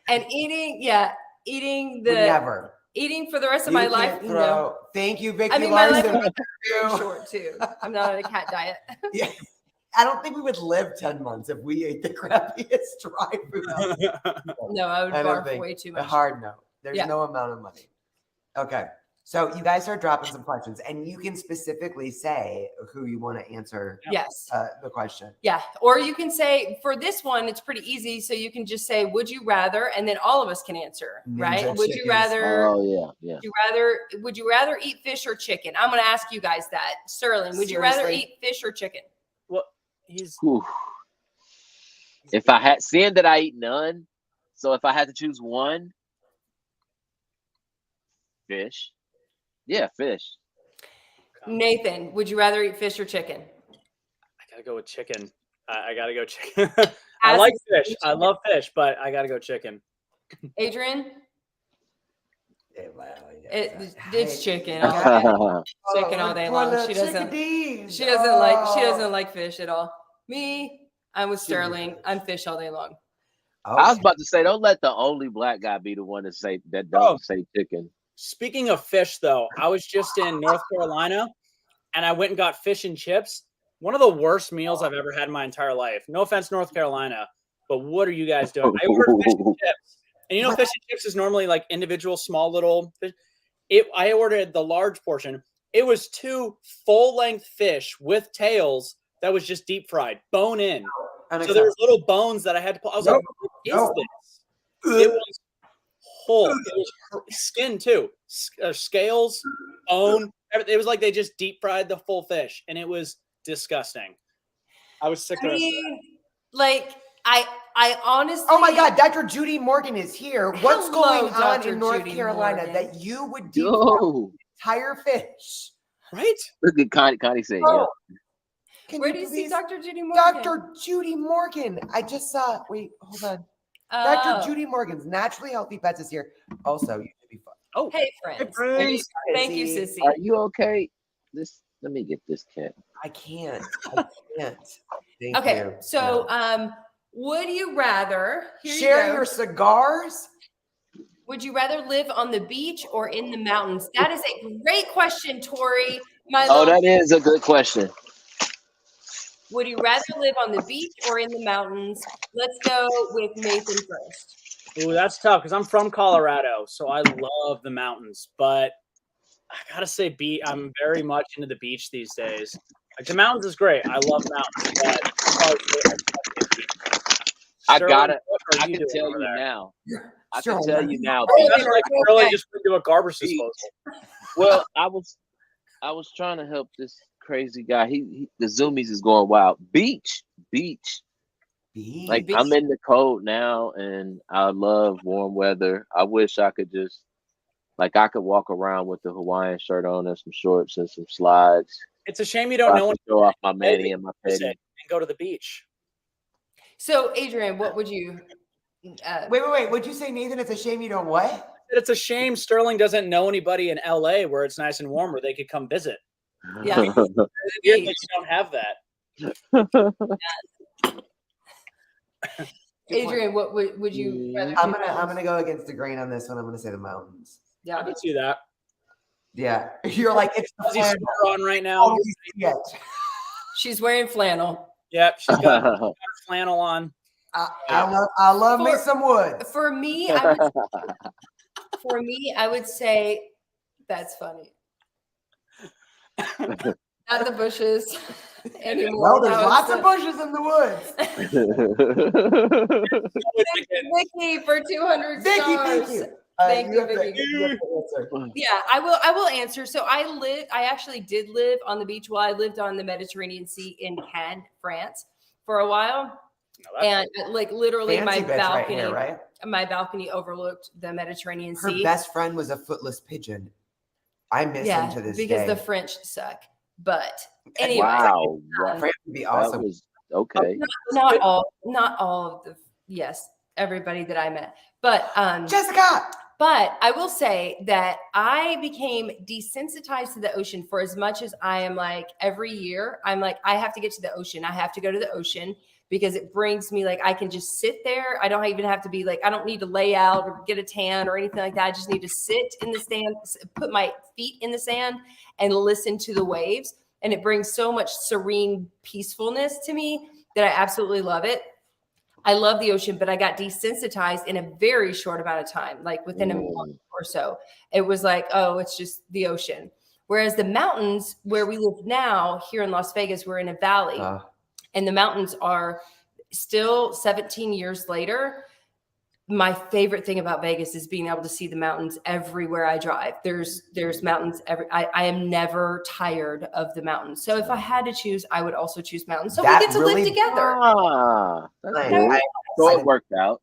And eating Would never. eating for the rest of You my can't life. No, throw- Thank you, Vicky I mean my life Larson. is very short too. I'm not on a cat diet. Yeah. I don't think we would live 10 months if we ate the crappiest dry food. No, I would I don't barf think. way too A much. hard no. There's Yeah. no amount of money. Okay. So you guys are dropping some questions, and you can specifically say who you want to answer Yes. the question. Yeah. Or you can say, for this one, it's pretty easy. So you can just say, would you rather? And then all of us can answer, right? Ninja Would you chickens. rather? Oh yeah. Would you rather eat fish or chicken? I'm going to ask you guys that. Sterling, would you rather Seriously? eat fish or chicken? Well, he's Whew. If I had seeing that I eat none, so if I had to choose one, fish. Yeah, fish. Nathan, would you rather eat fish or chicken? I gotta go with chicken. I gotta go chicken. I like fish. I love fish, but I gotta go chicken. Adrian, Yeah, well, yeah, it's chicken. Oh, Chicken all day long. She doesn't. She doesn't like fish at all. Me, I'm with Sterling. I'm fish all day long. I was about to say, don't let the only black guy be the one to say that. Don't say chicken. Speaking of fish, though, I was just in North Carolina, and I went and got fish and chips. One of the worst meals I've ever had in my entire life. No offense, North Carolina, but what are you guys doing? I ordered fish and chips, and you know, fish and chips is normally like individual, small little fish. I ordered the large portion. It was 2 full-length fish with tails that was just deep fried, bone in. So there was little bones that I had to pull. I was like, what is this? It was whole. It was skin too, scales, bone. It was like they just deep fried the full fish, and it was disgusting. I was sick of it. Like I honestly. Oh my God, Dr. Judy Morgan is here. What's going on Dr. in North Judy Carolina Morgan. that you would deep fry the entire fish? Right? Look at Connie saying, Oh. yeah. Where do you see Dr. Judy Morgan? Dr. Judy Morgan. I just saw. Wait, hold on. Dr. Judy Morgan's Naturally Healthy Pets is here. Also, you should be fun. Oh, hey friends. friends. Thank you, Sissy. Are you okay? Let me get this cat. I can't. Thank Okay, you. so No. would you rather Share your cigars? Would you rather live on the beach or in the mountains? That is a great question, Tori. That is a good question. Would you rather live on the beach or in the mountains? Let's go with Nathan first. Ooh, that's tough because I'm from Colorado, so I love the mountains. But I gotta say, I'm very much into the beach these days. Like the mountains is great. I love mountains, but I can tell you now. Really just went to a garbage disposal. Well, I was trying to help this crazy guy. The zoomies is going wild. Beach. Like beach. I'm in the cold now, and I love warm weather. I wish I could just I could walk around with the Hawaiian shirt on and some shorts and some slides. It's a shame you don't know when to show off my mani and my petty and go to the beach. So, Adrian, what would you? Wait. Would you say, Nathan? It's a shame you don't what? It's a shame Sterling doesn't know anybody in LA where it's nice and warm where they could come visit. Yeah, you don't have that. Adrian, what would you rather? I'm gonna go against the grain on this one. I'm gonna say the mountains. Yeah, I can see that. Yeah, you're like it's the flannel on right now. She's wearing flannel. Yep, she's got her flannel on. I love me some wood. For me, I would say that's funny. Not the bushes anymore. Well, there's lots of bushes in the woods. Thank you, Vicky, for 200 Vicky, stars. thank you. Thank you, Vicky. Yeah, I will answer. So I actually did live on the beach while I lived on the Mediterranean Sea in Cannes, France for a while. And literally my balcony, right here, right? My balcony overlooked the Mediterranean Sea. Her best friend was a footless pigeon. I miss him to this day. Because the French suck. But anyway, wow, France would be awesome. That was okay. Not all of the everybody that I met, but Jessica. But I will say that I became desensitized to the ocean for as much as I am every year. I'm I have to get to the ocean. I have to go to the ocean because it brings me I can just sit there. I don't even have to be I don't need to lay out or get a tan or anything like that. I just need to sit in the sand, put my feet in the sand and listen to the waves. And it brings so much serene peacefulness to me that I absolutely love it. I love the ocean, but I got desensitized in a very short amount of time, within a month or so. It was oh, it's just the ocean. Whereas the mountains where we live now here in Las Vegas, we're in a valley and the mountains are still 17 years later. my favorite thing about Vegas is being able to see the mountains everywhere I drive. There's mountains I am never tired of the mountains. So if I had to choose, I would also choose mountains. So That we get to really- live together. That's Nice. good. So it worked out.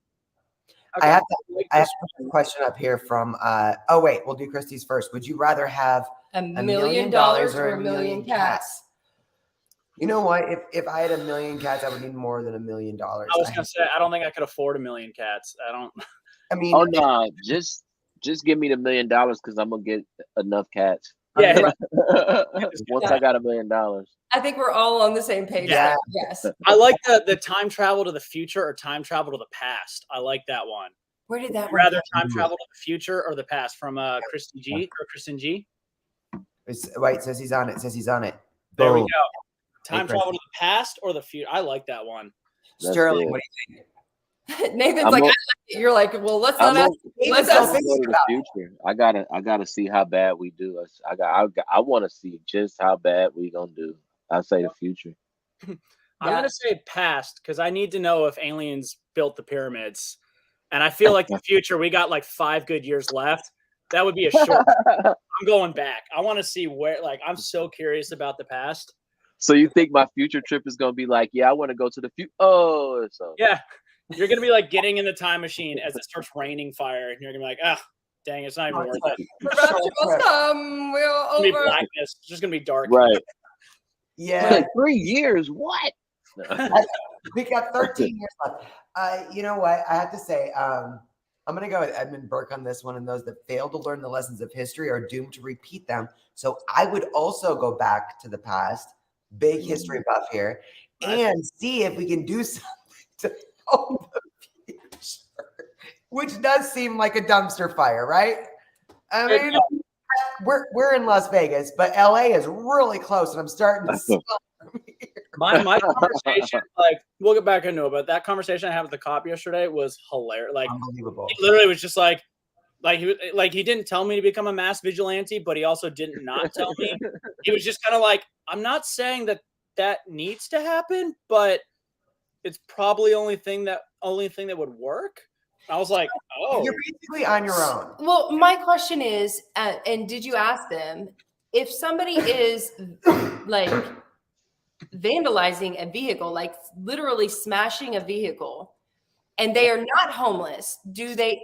I have a question up here from oh wait, we'll do Christy's first. Would you rather have $1 million or a million cats? You know what? If I had 1 million cats, I would need more than $1 million. I was gonna say I don't think I could afford 1 million cats. I don't. I mean, Oh no, just give me the $1 million because I'm gonna get enough cats. Yeah, Once I got $1 million. I think we're all on the same page. Yeah. Yes. I like the time travel to the future or time travel to the past. I like that one. Where did that Would you rather one time travel to the future or the past from Kristen G? wait, it says he's on it. There we Boom. go. Time Hey, travel to the past or the future. I like that one. That's Sterling, good. what do you think? Nathan's I'm like, a- I like it. You're like, well, let's I'm not ask. Nathan's Let's so ask. thinking go to the about it. future. I gotta see how bad we do. I want to see just how bad we gonna do. I say the future. I'm Yeah. gonna say past because I need to know if aliens built the pyramids, and I feel like the future we got like 5 good years left. That would be a short. I'm going back. I want to see where. Like, I'm so curious about the past. So you think my future trip is gonna be like, yeah, I want to go to the future? Oh, so Yeah, you're gonna be like getting in the time machine as it starts raining fire, and you're gonna be like, ah, dang, it's not even worth it. The rapture must come. We're It's gonna be over. blackness. It's just gonna be dark. right. Yeah, Like 3 years. What? we got 13 years left. You know what? I have to say, I'm going to go with Edmund Burke on this one. And those that fail to learn the lessons of history are doomed to repeat them. So I would also go back to the past, big history buff here, and see if we can do something to help the future, which does seem like a dumpster fire, right? I mean, we're in Las Vegas, but LA is really close, and I'm starting to smell from here. My conversation, like, we'll get back into it, but that conversation I had with the cop yesterday was hilarious. Like, Unbelievable. he literally was just like he didn't tell me to become a mass vigilante, but he also didn't not tell me. He was just kind of like, I'm not saying that needs to happen, but it's probably only thing that would work. I was like, oh, You're basically on your own. Well, my question is, and did you ask them if somebody is like vandalizing a vehicle, like literally smashing a vehicle, and they are not homeless?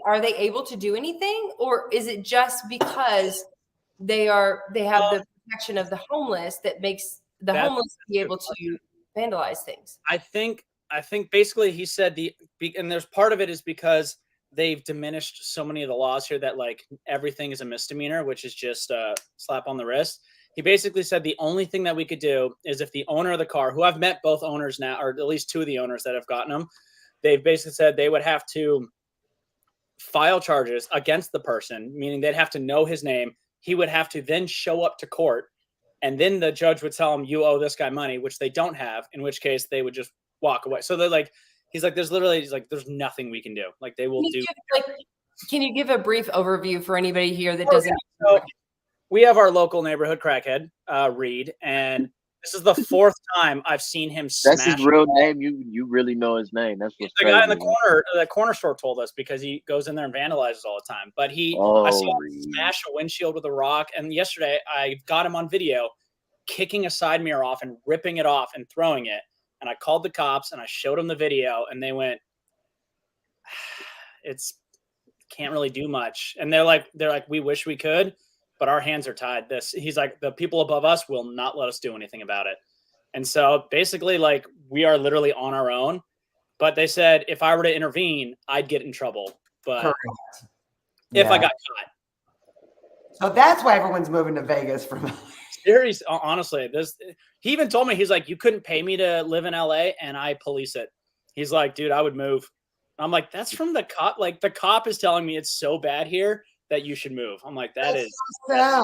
Are they able to do anything, or is it just because they have the protection of the homeless that makes the homeless be able to vandalize things? I think basically he said and there's part of it is because they've diminished so many of the laws here that like everything is a misdemeanor, which is just a slap on the wrist. He basically said the only thing that we could do is if the owner of the car, who I've met both owners now, or at least 2 of the owners that have gotten them, they've basically said they would have to file charges against the person, meaning they'd have to know his name. He would have to then show up to court, and then the judge would tell him, you owe this guy money, which they don't have, in which case they would just walk away. So they're like, he's like, there's nothing we can do. Like, they will do. Can you give a brief overview for anybody here that doesn't? So we have our local neighborhood crackhead, Reed, and this is the 4th time I've seen him smash. That's his real name. You really know his name. That's what's the crazy. guy in the corner. The corner store told us because he goes in there and vandalizes all the time. But I saw him smash a windshield with a rock. And yesterday I got him on video kicking a side mirror off and ripping it off and throwing it. And I called the cops and I showed them the video, and they went, "It's can't really do much." And they're like, "We wish we could, but our hands are tied." He's like, the people above us will not let us do anything about it. And so basically, like, we are literally on our own. But they said if I were to intervene, I'd get in trouble. But Correct. if I Yeah. got caught. So that's why everyone's moving to Vegas from. Serious, honestly, he even told me, he's like, you couldn't pay me to live in LA and I police it. He's like, dude, I would move. I'm like, that's from the cop. Like, the cop is telling me it's so bad here that you should move. I'm like, That's so sad.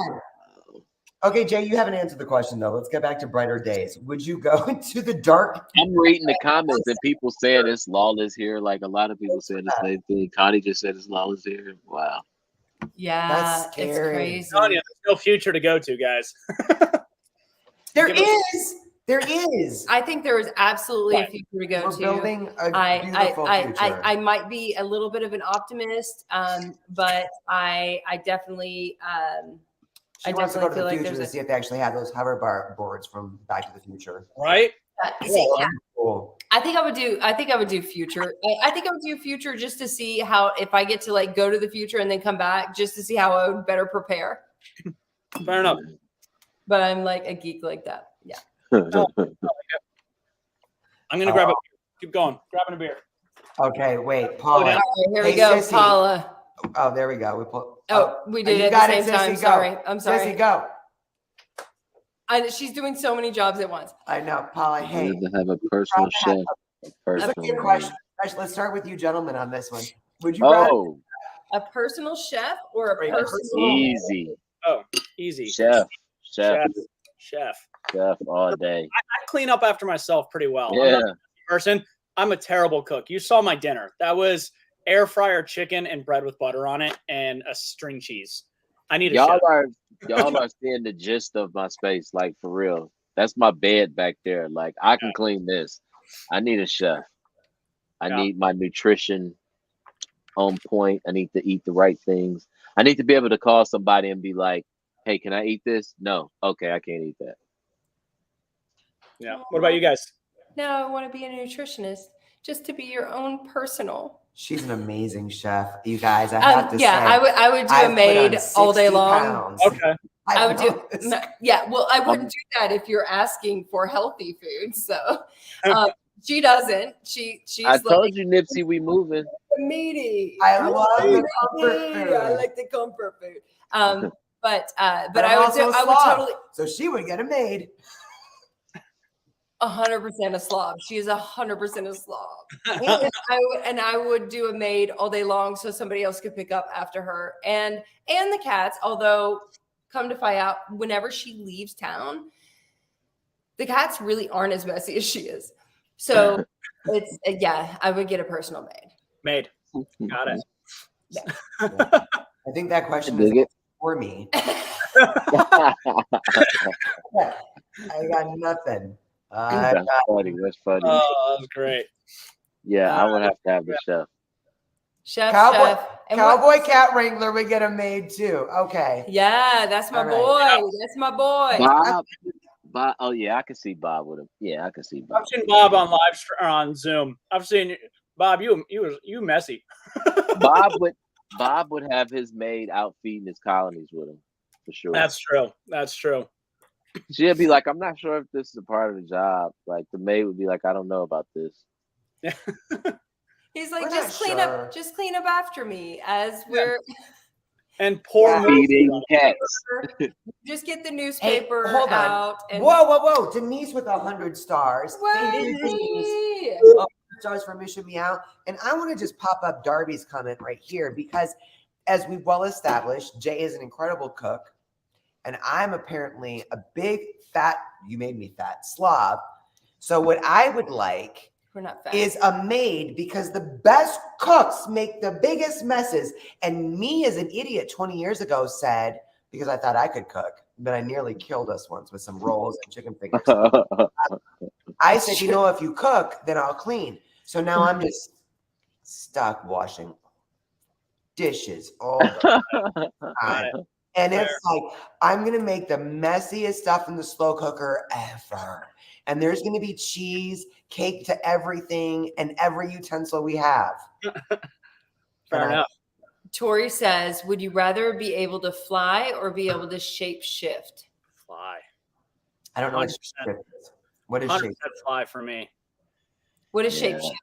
Okay, Jay, you haven't answered the question though. Let's get back to brighter days. Would you go into the dark? I'm reading the comments and people saying it's lawless here. Like a lot of people said the same thing. Connie just said it's lawless here. Wow. Yeah, That's it's scary. crazy. telling you, there's no future to go to, guys. There is. There is. I think there is absolutely a future to go We're to. building a beautiful future. I might be a little bit of an optimist, but I definitely She I wants to go to definitely the feel like future to see if they actually have those boards from Back to the Future. Right? yeah. Cool. I think I would do future. I think I would do future just to see how, if I get to like go to the future and then come back, just to see how I would better prepare. Fair enough. But I'm like a geek like that. Yeah. I'm gonna grab a beer. Keep going. Grabbing a beer. Okay, wait, Paula. All right, here we Hey, go, Sissy. Paula. Oh, there we go. We pull. We did you it got at the same time. Sissy, go. Sorry. I'm sorry. Sissy, go. She's doing so many jobs at once. I know, Paula. Hey, You have to have a personal chef. that's a good question. Let's start with you, gentlemen, on this one. Would you rather Oh, A personal chef or a Right, personal? easy. Oh, easy. Chef all day. I clean up after myself pretty well. I'm Yeah. not a person. I'm a terrible cook. You saw my dinner. That was air fryer chicken and bread with butter on it and a string cheese. I need a Y'all chef. are seeing the gist of my space, like for real. That's my bed back there. Like I can clean this. I need a chef. I need my nutrition on point. I need to eat the right things. I need to be able to call somebody and be like, "Hey, can I eat this?" No. Okay, I can't eat that. Yeah. What about you guys? No, I want to be a nutritionist, just to be your own personal. She's an amazing chef, you guys. I have to say. I would do I've a put on maid all day 60 long. pounds. Okay. I would do. noticed. Yeah, well, I wouldn't do that if you're asking for healthy food. So she doesn't. She's I like told you, Nipsey, we moving. meaty. I love the comfort meaty. food. I like the comfort food. But I'm I would also a I would slob, totally So she would get a maid. 100% a slob. She is 100% a slob. and I would do a maid all day long so somebody else could pick up after her and the cats. Although, come to find out, whenever she leaves town, the cats really aren't as messy as she is. So it's I would get a personal maid. Got it. I think that question is for me. I got nothing. That's funny. That's funny. Oh, that's great. Yeah, I would have to have the chef. Chef. Cowboy cat wrangler would get a maid too. Okay. Yeah, that's my All right. boy. That's my boy. Bob. Oh yeah, I can see Bob with him. Yeah, I can see Bob. I've seen Bob on live or on Zoom. I've seen Bob. You messy. Bob would have his maid out feeding his colonies with him for sure. That's true. She'd be like, "I'm not sure if this is a part of the job." Like the maid would be like, "I don't know about this." Yeah. He's like, We're just not clean up after me as we're And pour Feeding cats. just get the newspaper hold on. out. And Whoa. Denise with 100 stars. Thank you, Denise. 100 stars for Mission Meow. And I want to just pop up Darby's comment right here because as we've well established, Jay is an incredible cook. And I'm apparently a big fat, you made me fat, slob. So what I would like we're not fat. is a maid because the best cooks make the biggest messes. And me as an idiot 20 years ago said, because I thought I could cook, but I nearly killed us once with some rolls and chicken fingers. I said, if you cook, then I'll clean. So now I'm just stuck washing dishes all the time. And it's like, I'm going to make the messiest stuff in the slow cooker ever. And there's going to be cheese, cake to everything, and every utensil we have. Fair enough. Tori says, would you rather be able to fly or be able to shape shift? Fly. I don't know 100%. What is 100% shape? fly for me. What is shape shift?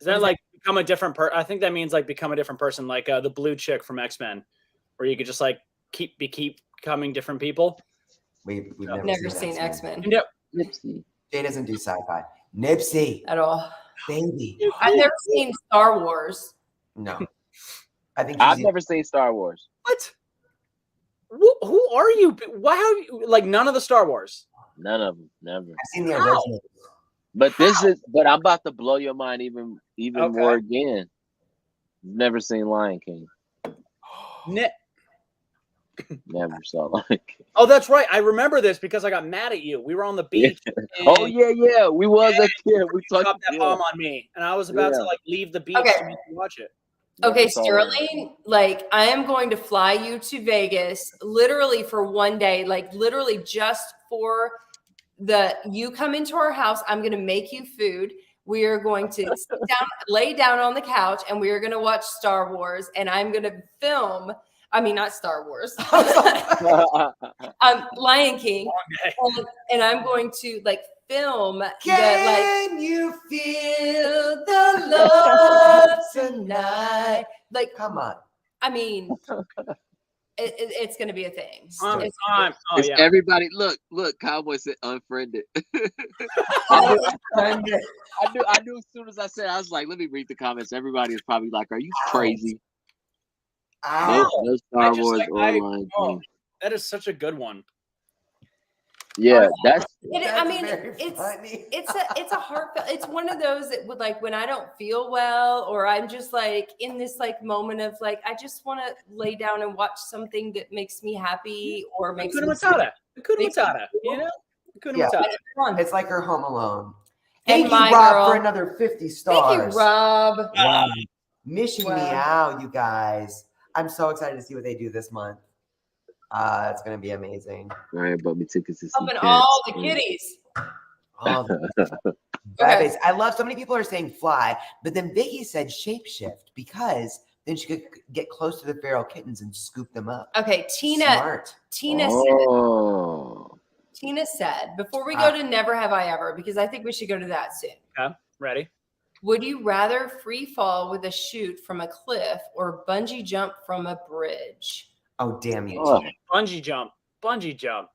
Is that like become a different person? I think that means like become a different person, like the blue chick from X-Men, where you could just like keep becoming different people. We've Never seen X-Men. Yep. Nipsey. Jay doesn't do sci-fi. Nipsey, At all. baby. I've never seen Star Wars. No. I think I've never seen Star Wars. What? Who are you? Why have you like none of the Star Wars? None of them. Never. I've seen the original. But I'm about to blow your mind even more again. Never seen Lion King. Because Never saw like. Oh, that's right. I remember this because I got mad at you. We were on the beach. Oh yeah. We was a kid. We You talked dropped that bomb on me, and I was about to like leave the beach Okay. to make you watch it. Okay, Never saw that. Sterling, like I am going to fly you to Vegas literally for one day, like literally just for you come into our house. I'm going to make you food. We are going to sit down, lay down on the couch, and we are going to watch Star Wars. And I'm going to film. I mean, not Star Wars. Lion King. And I'm going to like film. Can you feel the love tonight? Like, Come on. I mean, it's going to be a thing. It's everybody. Look, Cowboy said unfriended. Oh, I knew as soon as I said, I was like, let me read the comments. Everybody is probably like, are you crazy? Ow. No Star Wars or Lion King. That is such a good one. Yeah, that's I mean, very funny. it's a heartfelt. It's one of those that would like when I don't feel well, or I'm just like in this like moment of like I just want to lay down and watch something that makes me happy or makes me Hakuna Matata, you know? Yeah. fun. It's like her Home Alone. And Thank you, my Rob, girl. for another 50 stars. Thank you, Rob. Wow. Mission Wow. Meow, you guys. I'm so excited to see what they do this month. It's gonna be amazing. Ryan bought me tickets to see Helping Cats. all the kitties. Oh, Okay. I love so many people are saying fly, but then Vicky said shapeshift because then she could get close to the feral kittens and scoop them up. Okay, Tina Smart. said before we go to Never Have I Ever, because I think we should go to that soon. Okay, ready? Would you rather free fall with a chute from a cliff or bungee jump from a bridge? Oh, damn you. Oh. Tina. Bungee jump.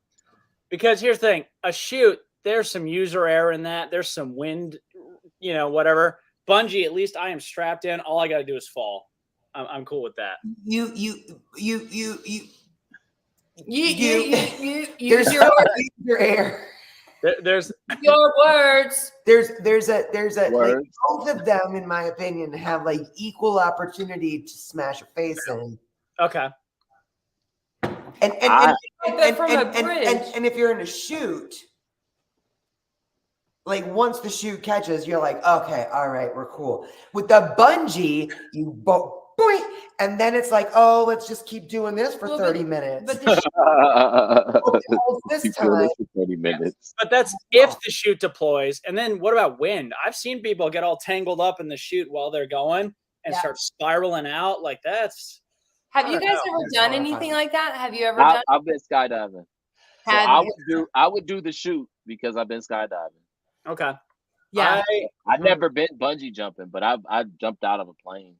Because here's the thing, a chute, there's some user error in that. There's some wind, you know, whatever. Bungee, at least I am strapped in. All I got to do is fall. I'm cool with that. You There's your your air. There's your words. There's a like, Words. both of them, in my opinion, have like equal opportunity to smash a face in. okay. And if you're in a chute, like once the chute catches, you're like, okay, all right, we're cool. With the bungee, you boing, and then it's like, oh, let's just keep doing this for 30 minutes. But the this You time, feel this for 30 minutes. But that's if the chute deploys. And then what about wind? I've seen people get all tangled up in the chute while they're going and start spiraling out. Like that's. have you guys ever done anything like that? Have you ever done? I've been skydiving. So I would do the chute because I've been skydiving. Okay. Yeah. I've never been bungee jumping, but I've jumped out of a plane.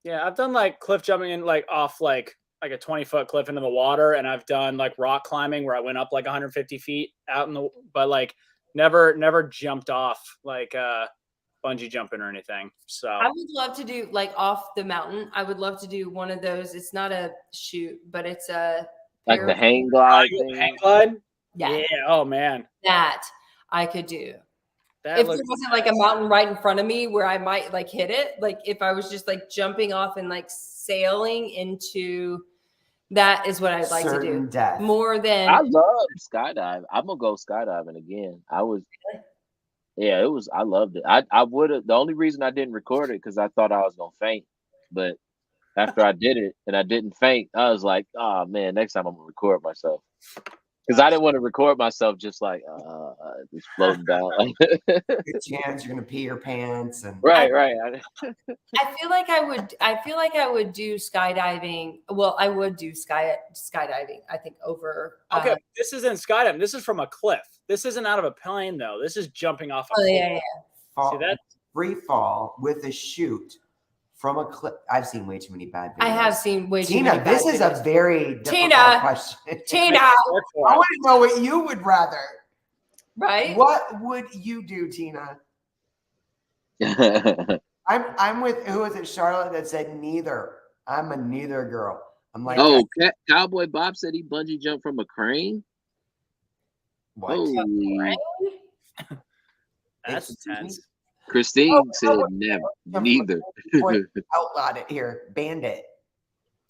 Yeah, I've done like cliff jumping in like off like a 20-foot cliff into the water, and I've done like rock climbing where I went up like 150 feet out in the, but like never jumped off like bungee jumping or anything. So I would love to do like off the mountain. I would love to do one of those. It's not a chute, but it's a Like the hang glide thing. hang glide. Yeah, Oh man, that I could do. that If looks. there wasn't like a mountain right in front of me where I might like hit it, like if I was just like jumping off and like sailing into, that is what I'd like to do death. more than. I love skydiving. I'm gonna go skydiving again. I loved it. I would have. The only reason I didn't record it because I thought I was gonna faint, but after I did it and I didn't faint, I was like, oh man, next time I'm gonna record myself. Because I didn't want to record myself just like just floating down. Good chance you're gonna pee your pants and right. I feel like I would do skydiving. Well, I would do skydiving. I think over. Okay, this isn't skydiving. This is from a cliff. This isn't out of a plane though. This is jumping off a cliff. Yeah. fall, See that? free fall with a chute from a cliff. I've seen way too many bad videos. I have seen way too Tina, many bad this is a videos. very difficult Tina. question. Tina, I want to know what you would rather. right? What would you do, Tina? I'm with, who is it, Charlotte, that said neither. I'm a neither girl. I'm like, Cowboy Bob said he bungee jumped from a crane. what? Holy. That's Excuse me? intense. Christine said never, neither. Outlawed it here. Banned it.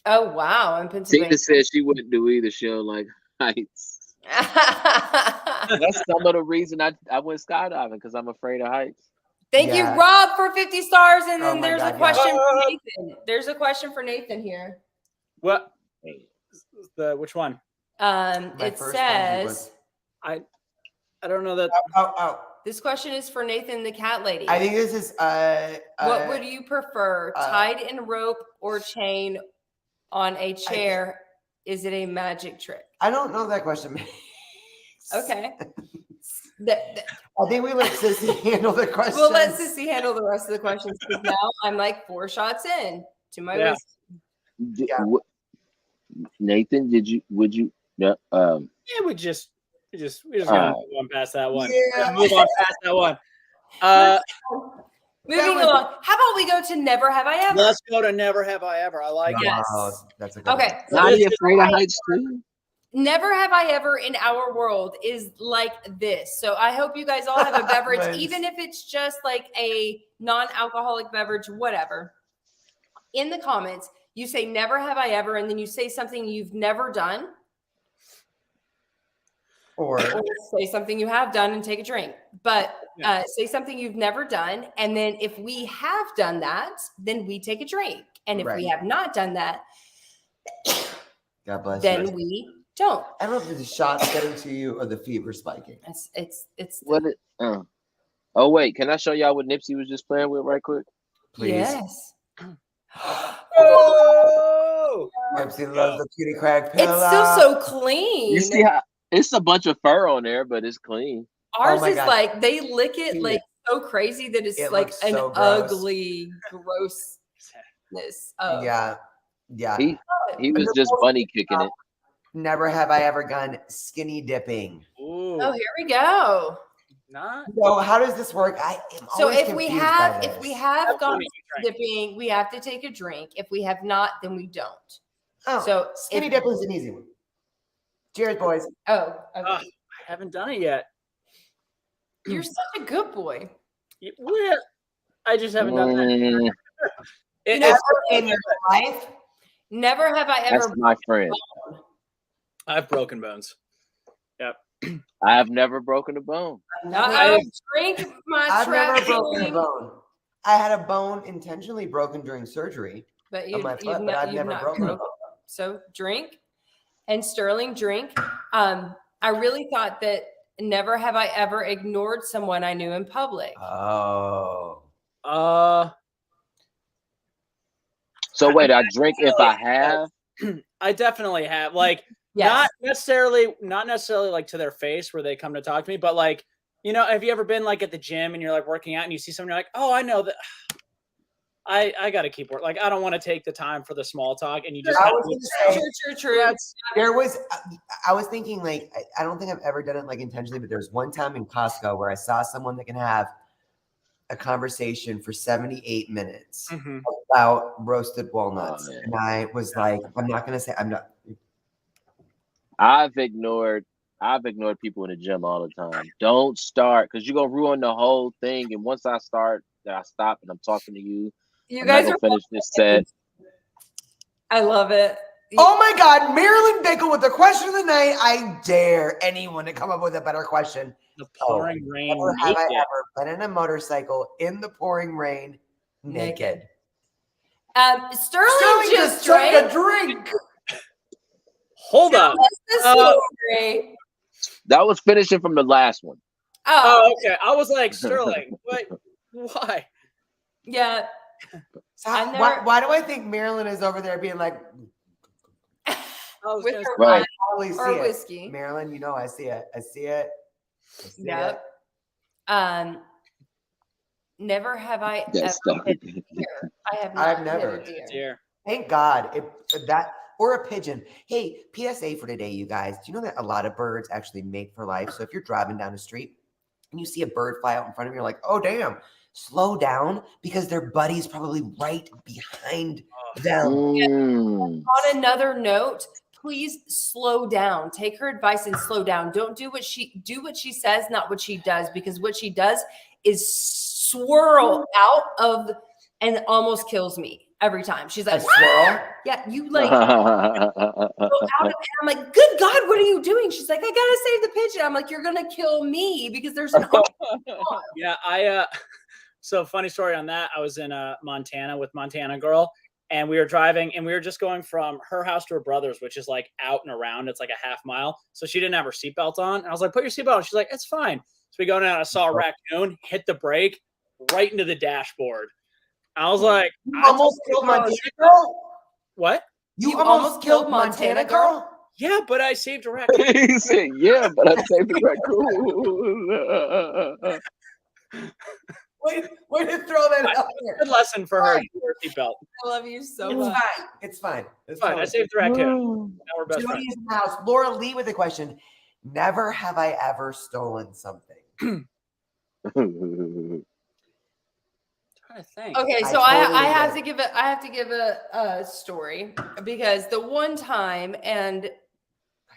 Oh wow, in Pennsylvania. Tina said she wouldn't do either. She don't like heights. That's some of the reason I went skydiving, because I'm afraid of heights. Thank you, Rob, for 50 stars. And then Oh my there's God, a question for Nathan. There's a question for Nathan here. What? Which one? It says, I don't know that. This question is for Nathan, the cat lady. I think this is what would you prefer, tied in rope or chain on a chair? Is it a magic trick? I don't know that question. Okay. I think we let Sissy handle the question. We'll let Sissy handle the rest of the questions, because now I'm like 4 shots in to my wisdom. Nathan, would you? Yeah. We just gonna move on past that one. Yeah. Move on past that one. Moving along. How about we go to Never Have I Ever? Let's go to Never Have I Ever. I like it. Yes. That's a good Okay. one. Are you afraid of heights too? Never have I ever in our world is like this. So I hope you guys all have a beverage, Nice. even if it's just like a non-alcoholic beverage, whatever. In the comments, you say never have I ever, and then you say something you've never done. Or say something you have done and take a drink. But say something you've never done. And then if we have done that, then we take a drink. And if we have not done that, God bless then you. we don't. I don't know if the shot's getting to you or the fever spiking. It's What? Oh wait, can I show y'all what Nipsey was just playing with right quick? Please. Yes. Oh! Nipsey loves the cutie crack pillow. It's still so clean. You see how it's a bunch of fur on there, but it's clean. Ours Oh my is God. like they lick it like so crazy that it's It like looks an so gross. ugly grossness. Of, Yeah. He was just bunny kicking it. Never have I ever gone skinny dipping. Ooh. Oh, here we go. Not. So how does this work? I am So always if we confused have by if we this. have gone Funny, you drink. dipping, we have to take a drink. If we have not, then we don't. Oh, So skinny if- dipping is an easy one. Cheers, boys. Oh, okay. I haven't done it yet. You're such a good boy. Well, I just haven't done that. Mm, You know, In your life, never have I ever. that's my friend. I've broken bones. Yep. I have never broken a bone. Drink my I've never trap broken a king. bone. I had a bone intentionally broken during surgery But on you, my you've foot, but not, I've you've never not broken a broken. bone. So drink, and Sterling drink. I really thought that never have I ever ignored someone I knew in public. Oh. So wait, I drink if I have. I definitely have. Like, Yes. not necessarily like to their face where they come to talk to me, but like, you know, have you ever been like at the gym and you're like working out and you see someone, you're like, oh, I know that I got to keep working. Like, I don't want to take the time for the small talk, and you just. I was gonna say, True. there was, I was thinking like, I don't think I've ever done it like intentionally, but there's one time in Costco where I saw someone that can have a conversation for 78 minutes Mhm. about roasted walnuts. Oh, man. And I was like, I'm not going to say, I'm not. I've ignored people in the gym all the time. Don't start, because you're gonna ruin the whole thing. And once I start, I stop and I'm talking to you. You I'm guys not are. gonna finish this set. I love it. Oh my God, Marilyn Bickle with the question of the night. I dare anyone to come up with a better question. The pouring rain. Never have I naked. ever been in a motorcycle in the pouring rain naked. Sterling just took drank. a drink. Hold up. That's the story. That was finishing from the last one. Oh, okay. I was like, Sterling, wait, why? Yeah. So I've why, never- why do I think Marilyn is over there being like, I was With gonna her say- Right. wine holy see or it. whiskey. Marilyn, you know I see it. I see it. I see Yep. Never have I That ever stuff. hit a deer. I have not I've hit never. a deer. Dear. Thank God. That or a pigeon. Hey, PSA for today, you guys. Do you know that a lot of birds actually mate for life? So if you're driving down the street and you see a bird fly out in front of you, you're like, oh damn, slow down, because their buddy's probably right behind them. Mm. On another note, please slow down. Take her advice and slow down. Don't do what she says, not what she does, because what she does is swirl out of and almost kills me. every time. She's A like, swirl? yeah, you like go out of, and I'm like, good God, what are you doing? She's like, I gotta save the pigeon. I'm like, you're gonna kill me because there's an Yeah, so funny story on that. I was in Montana with Montana Girl, and we were driving, and we were just going from her house to her brother's, which is like out and around. It's like a half mile. So she didn't have her seatbelt on. And I was like, put your seatbelt on. She's like, it's fine. So we go down, I saw a raccoon hit the brake right into the dashboard. I was like, You almost killed Montana Girl? What? You almost killed Montana Girl? Yeah, but I saved a raccoon. He said, yeah, but I saved the raccoon. Way to throw that out there. Good lesson for her. Seatbelt. I love you so It's much. fine. It's fine. It's fine. I saved the raccoon. Now we're best Jody friends. is in the house. Laura Lee with a question. Never have I ever stolen something. I think. Okay, I so I totally have get to give a story, because the one time and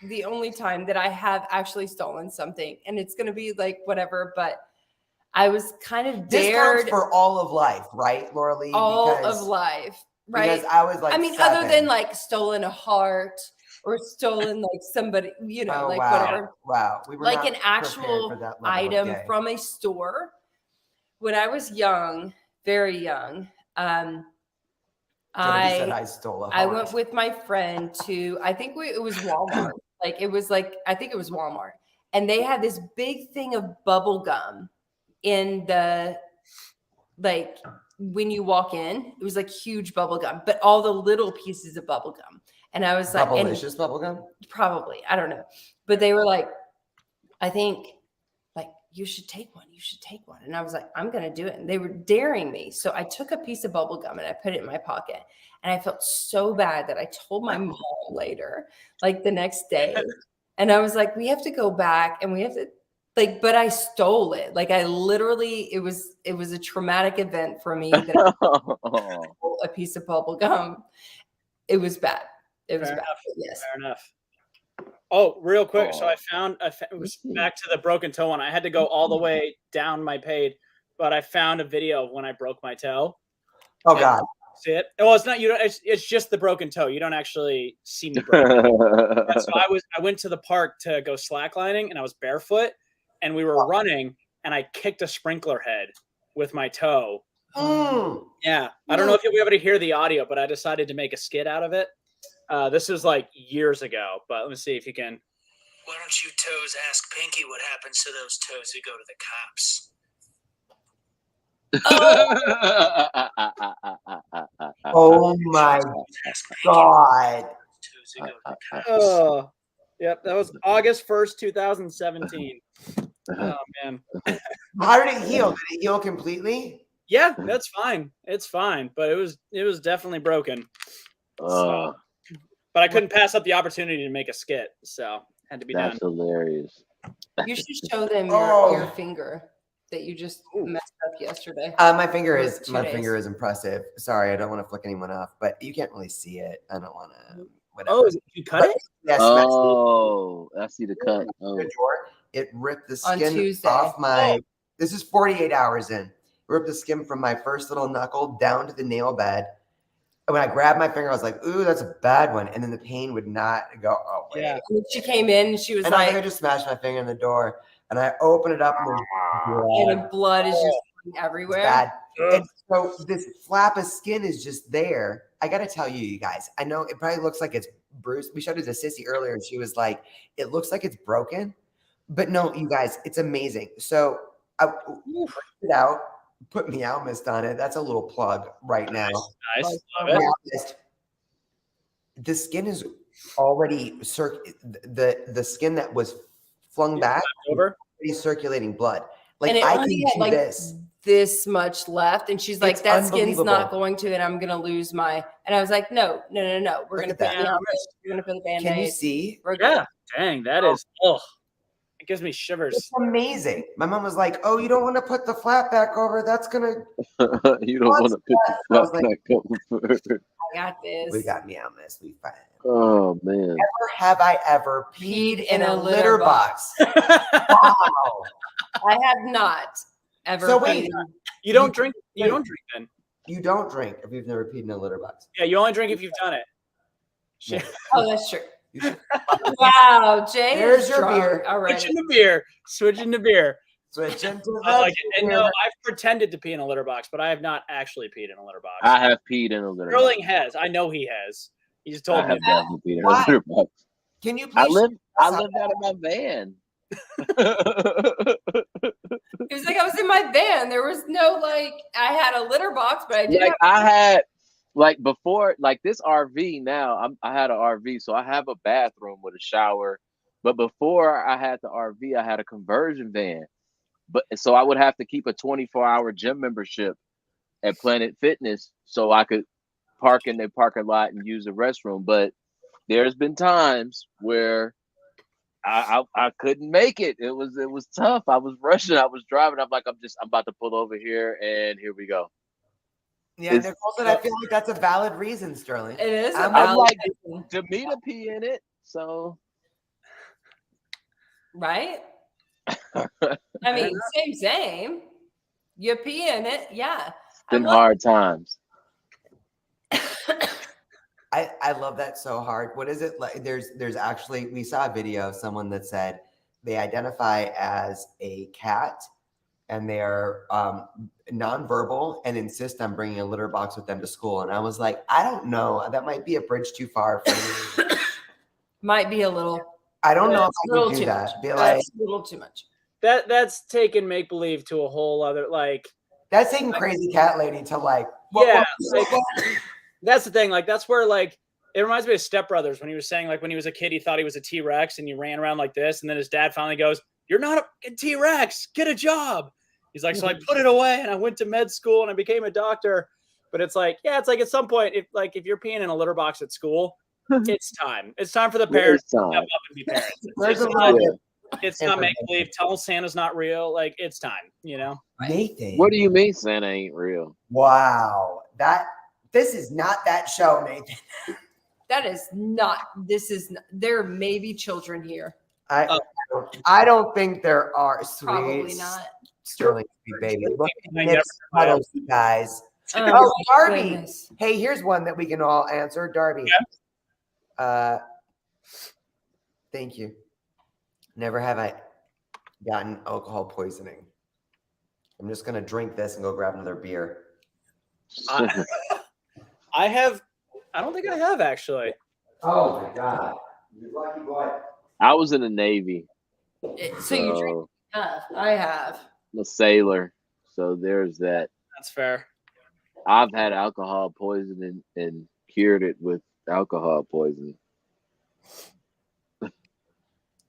the only time that I have actually stolen something, and it's gonna be like whatever, but I was kind of This dared counts for all of life, right, Laura Lee? all Because- of life, right? Because I was like, I mean, 7. other than like stolen a heart or stolen like somebody, you know, Oh, like wow. whatever, Wow. We were like not an prepared actual for that level of item gay. from a store. When I was young, very young, Jody said I I stole a I heart. went with my friend to, I think it was Walmart. Like it was like, I think it was Walmart. And they had this big thing of bubble gum in the, like when you walk in, it was like huge bubble gum, but all the little pieces of bubble gum. And I was like, and Bubblicious bubblegum? probably, I don't know. But they were like, I think like you should take one. You should take one. And I was like, I'm going to do it. And they were daring me. So I took a piece of bubble gum and I put it in my pocket. And I felt so bad that I told my mom later, like the next day. And I was like, we have to go back and we have to like, but I stole it. Like I literally, it was a traumatic event for me that I stole a piece of bubble gum. It was bad. It was Fair bad. enough. Yes. Fair enough. Oh, real quick. So I found it was back to the broken toe one. I had to go all the way down my page, but I found a video of when I broke my toe. Oh, God. See it? Well, it's not you. It's just the broken toe. You don't actually see me break. So I went to the park to go slacklining, and I was barefoot, and we were running, and I kicked a sprinkler head with my toe. Yeah, I don't know if you'll be able to hear the audio, but I decided to make a skit out of it. This is like years ago, but let me see if you can. Why don't you toes ask Pinky what happens to those toes who go to the cops? Oh, my Ask Pinky God. toes who go to the cops. Oh, yep, that was August 1st, 2017. Oh man. How did it heal? Did it heal completely? Yeah, that's fine. It's fine, but it was definitely broken. So, but I couldn't pass up the opportunity to make a skit, so had to be That's done. hilarious. You should show them Oh. your finger that you just messed up yesterday. My finger is 2 days. impressive. Sorry, I don't want to flick anyone off, but you can't really see it. I don't want to. Whatever. Oh, you cut it? Yes, Oh, I see the cut. Oh. it ripped the On skin Tuesday. off my. This is 48 hours in. Ripped the skin from my first little knuckle down to the nail bed. And when I grabbed my finger, I was like, "Ooh, that's a bad one." And then the pain would not go away. Yeah. And she came in and she was And I think I like, just smashed my finger in the door, and I open it up, and there's and the blood is just going It's everywhere. bad. And so this flap of skin is just there. I got to tell you, you guys, I know it probably looks like it's bruised. We showed it to Sissy earlier, and she was like, it looks like it's broken. But no, you guys, it's amazing. So I ripped it out, put Meow Mist on it. That's a little plug right now. Nice. Love Meow it. Mist. The skin is already, the skin that was flung back, Over. already circulating blood. Like And it I only can had do like this. much left. And she's like, It's that skin's not unbelievable. going to, and I'm going to lose my. And I was like, no. We're Look going to at put that. it on. We're going to put a Can you Band-Aid. see? We're good. Yeah. Dang, that is. Oh, it gives me shivers. It's amazing. My mom was like, "Oh, you don't want to put the flap back over? That's gonna." You don't want to put the I was flap like- back over. I got this. We got Meow Mist. We fine. Oh man. Never have I ever peed in a litter box. Wow. I have not ever. So wait, been- You don't drink. You don't drink then. You don't drink if you've never peed in a litter box. Yeah, you only drink if you've done it. Yeah. Oh, that's true. You should Wow, Jay. There's is your drunk beer. already. Switching to beer. Switching to beer. switch into I like the it. And beer. no, I've pretended to pee in a litter box, but I have not actually peed in a litter box. I have peed in a litter box. Sterling has. I know he has. He just I told me have that. definitely peed in a Why? litter box. Can you please? I lived us out of my van. He was like, I was in my van. There was no I had a litter box, but I didn't Like have I had before this RV now. I had an RV, so I have a bathroom with a shower. But before I had the RV, I had a conversion van. But so I would have to keep a 24-hour gym membership at Planet Fitness so I could park in the parking lot and use the restroom. But there's been times where I couldn't make it. It was tough. I was rushing. I was driving. I'm about to pull over here, and here we go. Yeah, Nicole said I feel like that's a valid reason, Sterling. It is. I'm I'm like reason, to me to pee in it. So right? I mean, same. You pee in it, yeah. it's been hard times. I love that so hard. What is it like? There's actually, we saw a video of someone that said they identify as a cat and they are nonverbal and insist on bringing a litter box with them to school. And I was like, I don't know. That might be a bridge too far for me. Might be a little. I don't know if That's a I little can do too that. much. Be like, That's a little too much. That's taking make believe to a whole other that's taking crazy cat lady to yeah. That's the thing. That's where it reminds me of Step Brothers when he was saying when he was a kid he thought he was a T-Rex and he ran around like this, and then his dad finally goes, "You're not a T-Rex. Get a job." He's like, so I put it away and I went to med school and I became a doctor. But it's at some point if you're peeing in a litter box at school, it's time. It's time for the parents to step up and be parents. It's not make believe. Tell Santa's not real. It's time. Nathan. What do you mean Santa ain't real? Wow. This is not that show, Nathan. That is not. There may be children here. I don't think there are. Sweet. Probably not. Sterling, sweet baby. Look at I Nick's never cuddles, you guys. Oh, Darby. goodness. Hey, here's one that we can all answer. Darby. Thank you. Never have I gotten alcohol poisoning. I'm just gonna drink this and go grab another beer. I have. I don't think I have actually. Oh my god, you lucky boy. I was in the Navy. So you drink? I have. I'm a sailor, so there's that. That's fair. I've had alcohol poisoning and cured it with alcohol poisoning.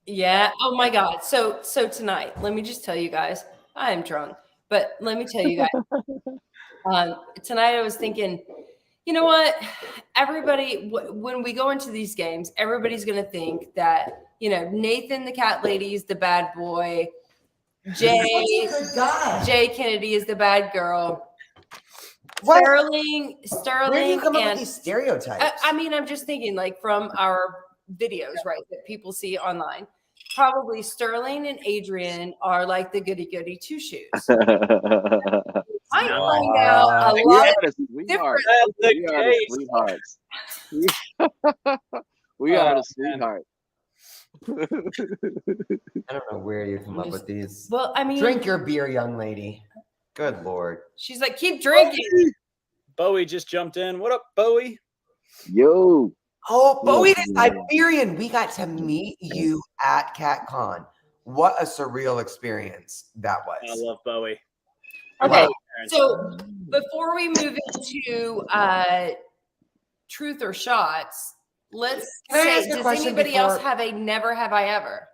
Yeah. Oh my God. So tonight, let me just tell you guys, I am drunk, but let me tell you guys, tonight I was thinking, you know what? Everybody, when we go into these games, everybody's going to think that, Nathan, the cat lady, is the bad boy. Jay Kennedy is the bad girl. What? Sterling, Where do you come up with and these stereotypes? I mean, I'm just thinking from our videos, right, that people see online. Probably Sterling and Adrian are the goody two shoes. I find out a We lot are of the different. sweethearts. We are the sweethearts. I don't know where you come up with these. Well, I mean, Drink your beer, young lady. Good Lord. she's like, keep drinking. Bowie just jumped in. What up, Bowie? Yo. Oh, Bowie the Siberian. We got to meet you at CatCon. What a surreal experience that was. I love Bowie. Okay, Wow. so before we move into truth or shots, let's Can I say, ask a does question anybody else before- have a never have I ever?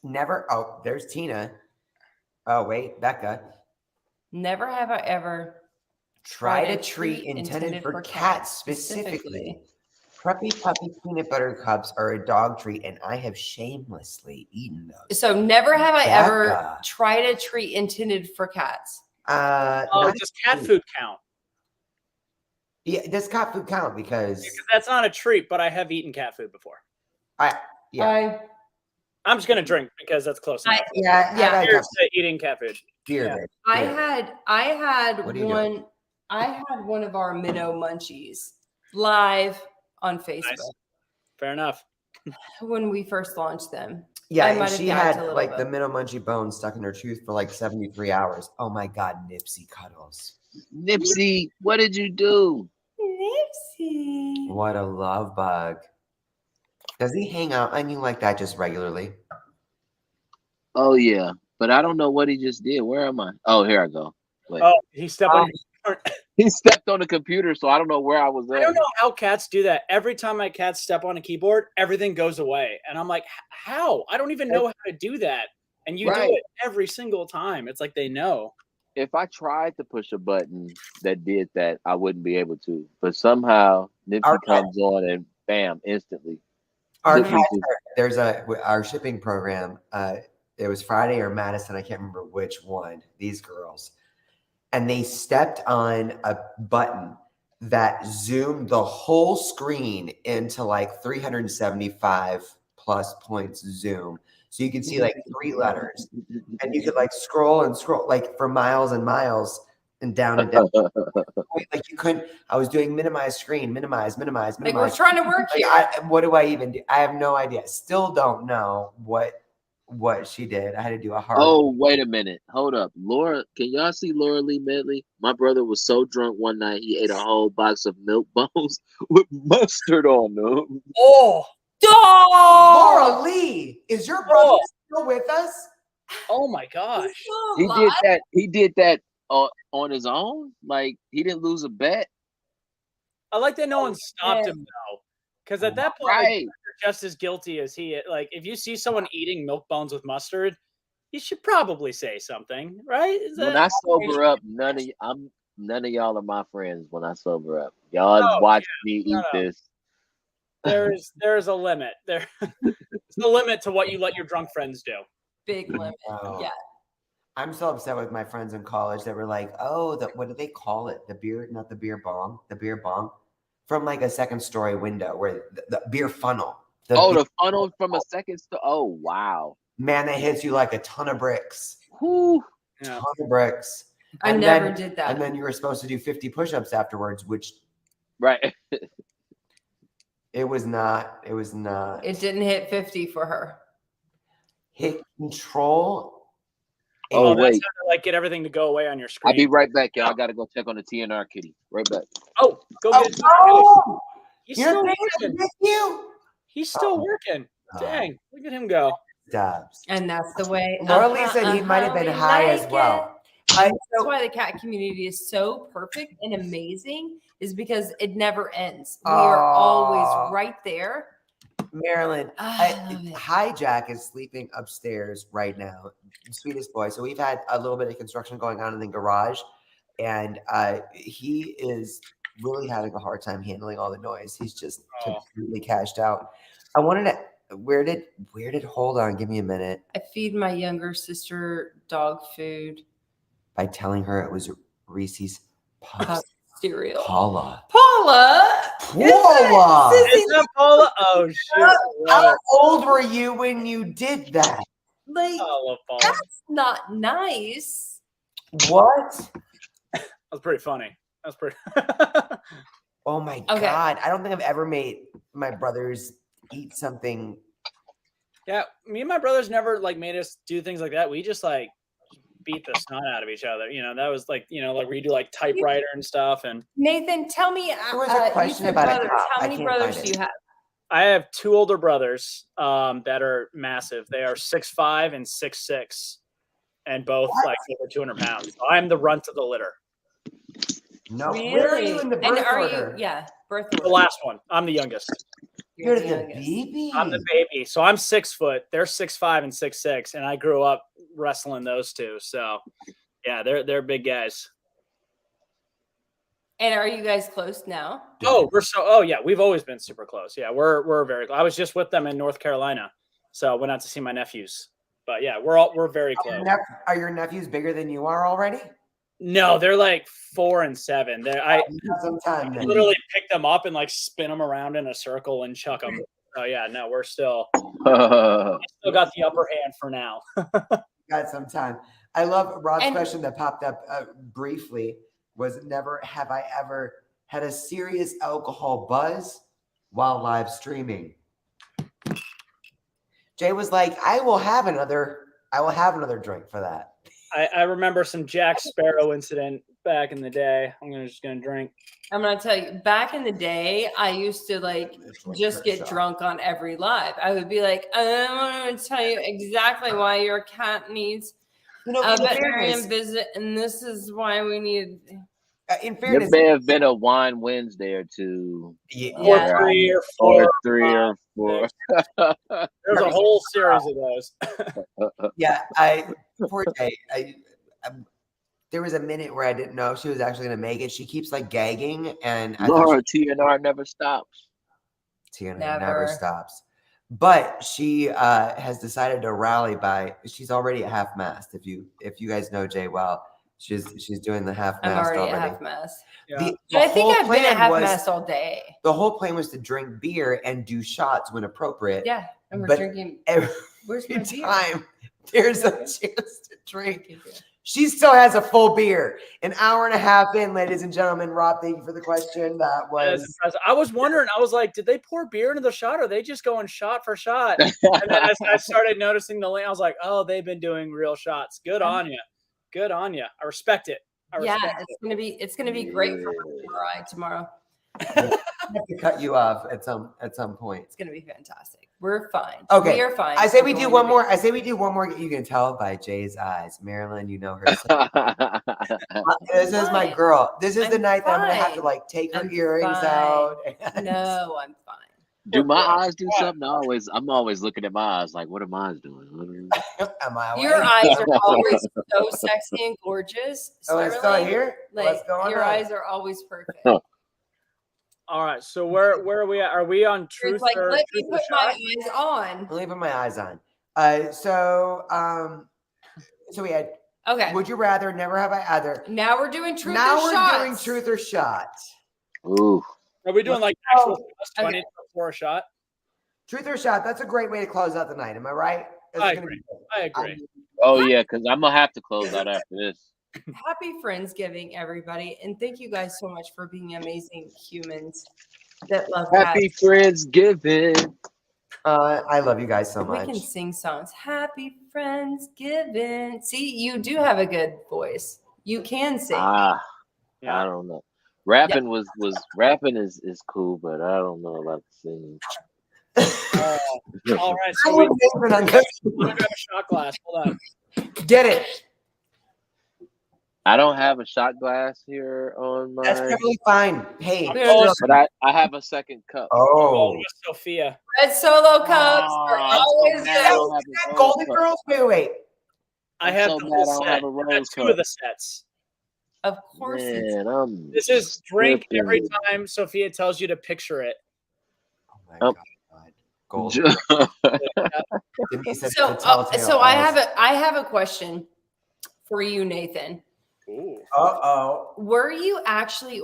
Never. Oh, there's Tina. Oh, wait, Becca. Never have I ever Tried a treat intended for cats specifically. Preppy Puppy peanut butter cups are a dog treat, and I have shamelessly eaten those. So never have I ever Becca. tried a treat intended for cats. Not- Does cat food count? Yeah, does cat food count? Because Because that's not a treat, but I have eaten cat food before. yeah, I'm just gonna drink because that's close enough. Yeah. Here's to eating cat food. Dear I had What are you one I had one of our minnow munchies live on Facebook Nice. Fair enough. when we first launched them. Yeah, I and might have she gagged a had little like bit. the minnow munchie bone stuck in her tooth for like 73 hours. Oh my God, Nipsey Cuddles. Nipsey, what did you do? Nipsey. What a love bug. Does he hang out on you like that just regularly? Oh yeah, but I don't know what he just did. Where am I? Oh, here I go. Wait. Oh, he stepped on. He stepped on the computer, so I don't know where I was at. I don't know how cats do that. Every time my cats step on a keyboard, everything goes away, and I'm like, how? I don't even know how to do that. And you do Right. it every single time. It's like they know. If I tried to push a button that did that, I wouldn't be able to. But somehow Nipsey Our comes on and bam, instantly. Our Nipsey cats just- there's our shipping program. It was Friday or Madison. I can't remember which one. These girls, and they stepped on a button that zoomed the whole screen into like 375 plus points zoom, so you could see like 3 letters, and you could like scroll and scroll like for miles and miles and down and down. Like you couldn't. I was doing minimize screen, minimize. Like we're trying to work Like, here. what do I even do? I have no idea. Still don't know what she did. I had to do a hard. Oh, wait a minute. Hold up. Laura, can y'all see Laura Lee Medley? My brother was so drunk one night he ate a whole box of milk bones with mustard on them. Oh, Laura Lee, is your brother Oh. still with us? oh my gosh. He did that on his own. Like he didn't lose a bet. I like that no one stopped yeah. him though, because at that point, like, Right. you're just as guilty as he. Like, if you see someone eating milk bones with mustard, you should probably say something, right? Is When that- I sober up, none of y'all are my friends. When I sober up, y'all Oh, watch me eat no. this. there's a limit. There's a limit to what you let your drunk friends do. Big limit. Wow. Yeah. I'm so upset with my friends in college that were like, oh, what do they call it? The beer, not the beer bong, the beer bong from like a second story window where the beer funnel. The funnel from a second store. Oh wow. Man, that hits you like a ton of bricks. Whew. Yeah. Ton of bricks. I And never then- did that. And then you were supposed to do 50 push-ups afterwards, which Right. it was not. It didn't hit 50 for her. Hit control. Oh, that's wait. how to, like, get everything to go away on your screen. I'll be right back, y'all. I gotta go check on the TNR kitty. Right back. Oh, go Oh, get it. oh, He's you're still thinking working. with you? He's still Oh. working. Oh. Dang, look at him go. Dubs. And that's the way. Laura Lee said he might have been we high as like well. it. I- That's why the cat community is so perfect and amazing, is because it never ends. We are Aw. always right there. Marilyn, I love it. Hijack is sleeping upstairs right now. Sweetest boy. So we've had a little bit of construction going on in the garage, and he is really having a hard time handling all the noise. He's just Oh. completely cashed out. I wanted to. Where did? Hold on. Give me a minute. I feed my younger sister dog food, By telling her it was Reese's Puffs. cereal. Paula. Paula. Paula. Is that Paula? Oh shoot! How old were you when you did that? Like, Paula, Paula. that's not nice. What? That was pretty funny. That was pretty. Oh my Okay. God. I don't think I've ever made my brothers eat something. Yeah, me and my brothers never like made us do things like that. We just like beat the snot out of each other. You know, that was like, you know, like we do like typewriter and stuff. And Nathan, tell me. There was a you question said about a brothers. cop. How I many can't brothers find do it. you have? I have 2 older brothers that are massive. They are 6'5" and 6'6", and both like over 200 pounds. So I'm the runt of the litter. No. Where are you in the And birth are order? you? Yeah, birth The order. last one. I'm the youngest. You're the the youngest. baby. I'm the baby. So I'm 6 foot. They're 6'5" and 6'6", and I grew up wrestling those two. So yeah, they're big guys. And are you guys close now? Oh yeah, we've always been super close. Yeah, we're very. I was just with them in North Carolina, so I went out to see my nephews. But yeah, we're very close. Are your nephews bigger than you are already? No, they're like 4 and 7. I You have some time then. literally pick them up and like spin them around in a circle and chuck them. Oh yeah, no, we're still got the upper hand for now. Got some time. I love Rob's And- question that popped up briefly. was never have I ever had a serious alcohol buzz while live streaming. Jay was like, I will have another drink for that. I remember some Jack Sparrow incident back in the day. I'm just gonna drink. I'm gonna tell you, back in the day, I used to like just get drunk on every live. I would be like, I want to tell you exactly why your cat needs a veterinarian visit, and this is why we need. In fairness, there may have been a wine Wednesday or two, Or three or four. or three or four. There's a whole series of those. Yeah, poor Jay. There was a minute where I didn't know if she was actually going to make it. She keeps like gagging, and Laura, TNR never stops. TNR never stops. But she has decided to rally by. She's already at half mast. If you guys know Jay well, she's doing the half mast. I'm already at half mast. Yeah. I think I've been at half mast all day. The whole plan was to drink beer and do shots when appropriate. Yeah, and we're drinking. Where's my time there's a chance to drink. She still has a full beer. An hour and a half in, ladies and gentlemen. Rob, thank you for the question. That was impressive. I was wondering, I was like, did they pour beer into the shot or are they just going shot for shot? And then I started noticing the lane. I was like, oh, they've been doing real shots. Good on you. Good on you. I respect it. It's gonna be great for my tomorrow. I have to cut you off at some point. It's gonna be fantastic. We're fine. Okay, we are fine. I say we do one more. You can tell by Jay's eyes. Marilyn, you know her. This is my girl. This is the night that I'm gonna have to like take her earrings out. No, I'm fine. Do my eyes do something? I'm always looking at my eyes like, what are my eyes doing? Am I awake? Your eyes are always so sexy and gorgeous. Oh, it's still here. Like your eyes are always perfect. All right, so where are we at? Are we on truth like, or let me truth or put my shot? eyes on. I'm leaving my eyes on. So we had. Okay. Would you rather? Never have I ever. Now we're doing truth now or we're shot. doing truth or shot. Ooh. Are we doing like actual 20 for a shot? Truth or shot. That's a great way to close out the night. Am I right? I agree. Oh yeah, because I'm gonna have to close out after this. Happy Friendsgiving, everybody. And thank you guys so much for being amazing humans that love Happy Friendsgiving. I love you guys so We much. can sing songs. Happy Friendsgiving. See, you do have a good voice. You can sing. I don't know. Rapping was rapping is cool, but I don't know about singing. All right, so we grab a shot glass. Hold on. Get it. I don't have a shot glass here on my. That's totally fine. Hey, but I have a second cup. Oh, with Sophia. Red Solo cups are I'm always so mad I don't have a rose Golden cup. Girls. Wait. I I'm have so the mad whole I don't set. have a I rose have two cup. of the sets. Of course. Man, This is drink tripping. every time Sophia tells you to picture it. Oh my Oh. God. Golden. So I have a question for you, Nathan. Ooh. Were you actually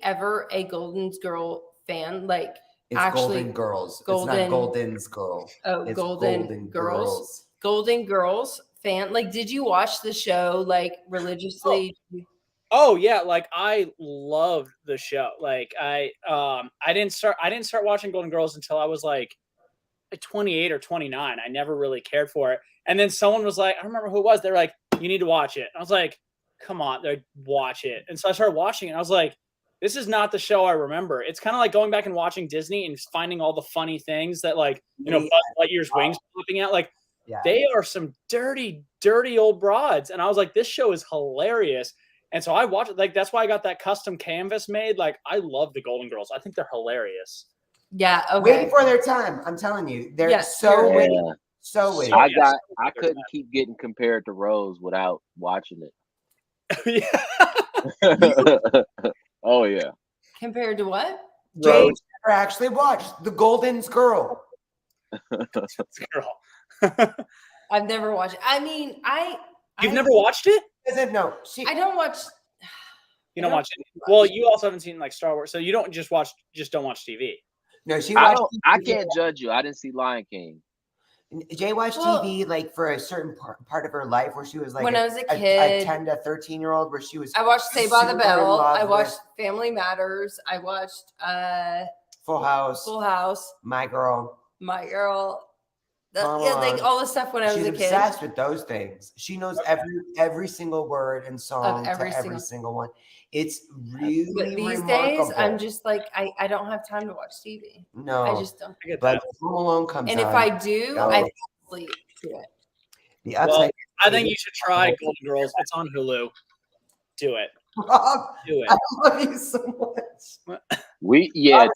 ever a Golden's Girl fan? Like It's actually Golden Girls. Golden- It's not Golden's Girl. Oh, It's Golden Girls. Golden Girls fan. Like, did you watch the show like religiously? Oh yeah, like I loved the show. Like I didn't start watching Golden Girls until I was like 28 or 29. I never really cared for it. And then someone was like, I don't remember who it was. They're like, you need to watch it. And I was like, come on, watch it. And so I started watching it. And I was like, this is not the show I remember. It's kind of like going back and watching Disney and finding all the funny things that Buzz Lightyear's wings popping out. Like they are some dirty, dirty old broads. And I was like, this show is hilarious. And so I watched it. Like, that's why I got that custom canvas made. Like, I love the Golden Girls. I think they're hilarious. Yeah. Okay. Waiting for their time. I'm telling you. They're so witty. So witty. I couldn't keep getting compared to Rose without watching it. Oh yeah. Compared to what? James never actually watched The Golden's Girl. Girl. I've never watched it. I mean, You've never watched it? No. I don't watch. You don't watch it. Well, you also haven't seen like Star Wars, so you don't don't watch TV. No, she I watched. can't judge you. I didn't see Lion King. Jay watched Well- TV like for a certain part of her life where she was like When I was a a kid. 10 to 13-year-old where she was I watched Saved by the super in Bell. love I watched with Family Matters. I watched Full House, Full House, My Girl. My Girl. Come Yeah, like on. all the stuff when I was She's a kid. obsessed with those things. She knows every single word and song to every every single- single one. It's really But these remarkable. days, I'm just like I don't have time to watch TV. no, I just don't. I get but that. Home Alone comes And if on. I do, Go. I fall asleep to it. The Well, upside. I think you should try Golden Girls. It's on Hulu. Do it. Rob, Do I it. love you so much.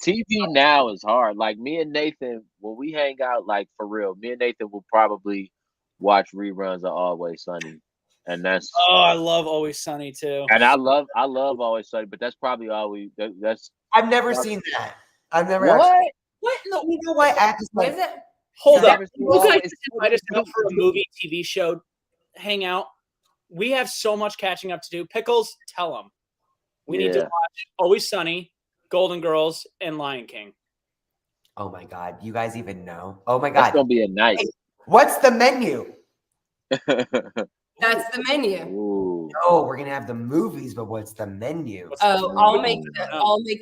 TV now is hard. Like me and Nathan, when we hang out, like for real, me and Nathan will probably watch reruns of Always Sunny, and that's Oh, I love Always Sunny too. and I love Always Sunny, but that's probably all that's I've never seen that. I've never what. actually. What? No, You know what? I just What like is it? hold I've up. never seen You guys Always just invite us out for a movie, TV show, hang out. We have so much catching up to do. Pickles, tell them. We need to Yeah. watch Always Sunny, Golden Girls, and Lion King. Oh my god, you guys even know? Oh my That's god, gonna be a night. what's the menu? That's the menu. Ooh. Oh, we're gonna have the movies, but what's the menu? What's Oh, I'll make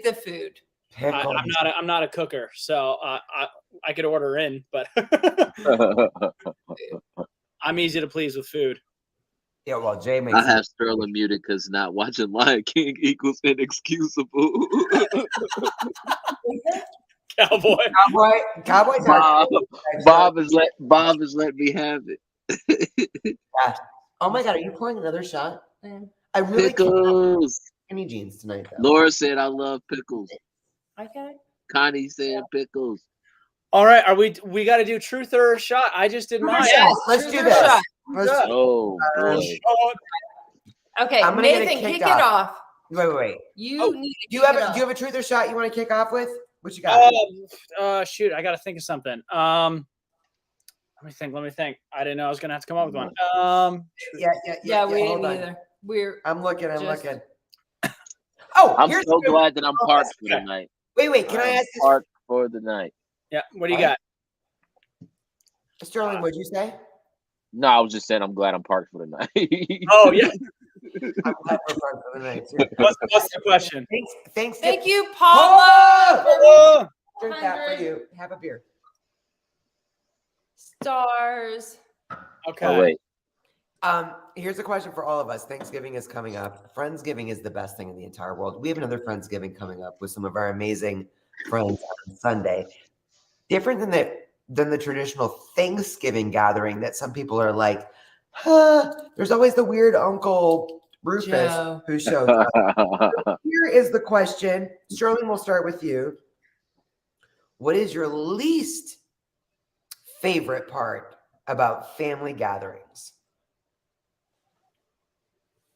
the food. Pickles. I'm not a cooker, so I could order in, but I'm easy to please with food. Yeah, well, Jay makes. I have Sterling muted because not watching Lion King equals inexcusable. Cowboy. Cowboys Bob is let me have it. Oh my god, are you pouring another shot? Mm. I really can't have Pickles. skinny jeans tonight, though. Laura said I love pickles. Okay. Connie said pickles. All right, we got to do truth or shot? I just did mine. Yes, let's Truth do or this. shot? Let's, Oh boy. Okay, I'm gonna get it Nathan, kicked kick it off. wait. You need to Do you kick have it a off. do you have a truth or shot you want to kick off with? What you got? Shoot, I got to think of something. Let me think. I didn't know I was gonna have to come up with one. Yeah, we hold didn't on. either. We're I'm looking. Just- Oh, I'm here's so the- glad that I'm parked for Okay. the night. Wait. Can I I'm ask this? parked for the night? Yeah, what do you What? got? Sterling, what'd you say? No, I was just saying I'm glad I'm parked for the night. Oh yeah. I'm glad we're part of the night, too. What's the question? Thanks. Thank you, Paula. Oh! Drink that for you. Have a beer. Stars. Okay. Oh wait. Here's a question for all of us. Thanksgiving is coming up. Friendsgiving is the best thing in the entire world. We have another Friendsgiving coming up with some of our amazing friends on Sunday. Different than the traditional Thanksgiving gathering that some people are like, there's always the weird Uncle Rufus Joe. who shows up. Here is the question. Sterling, we'll start with you. What is your least favorite part about family gatherings?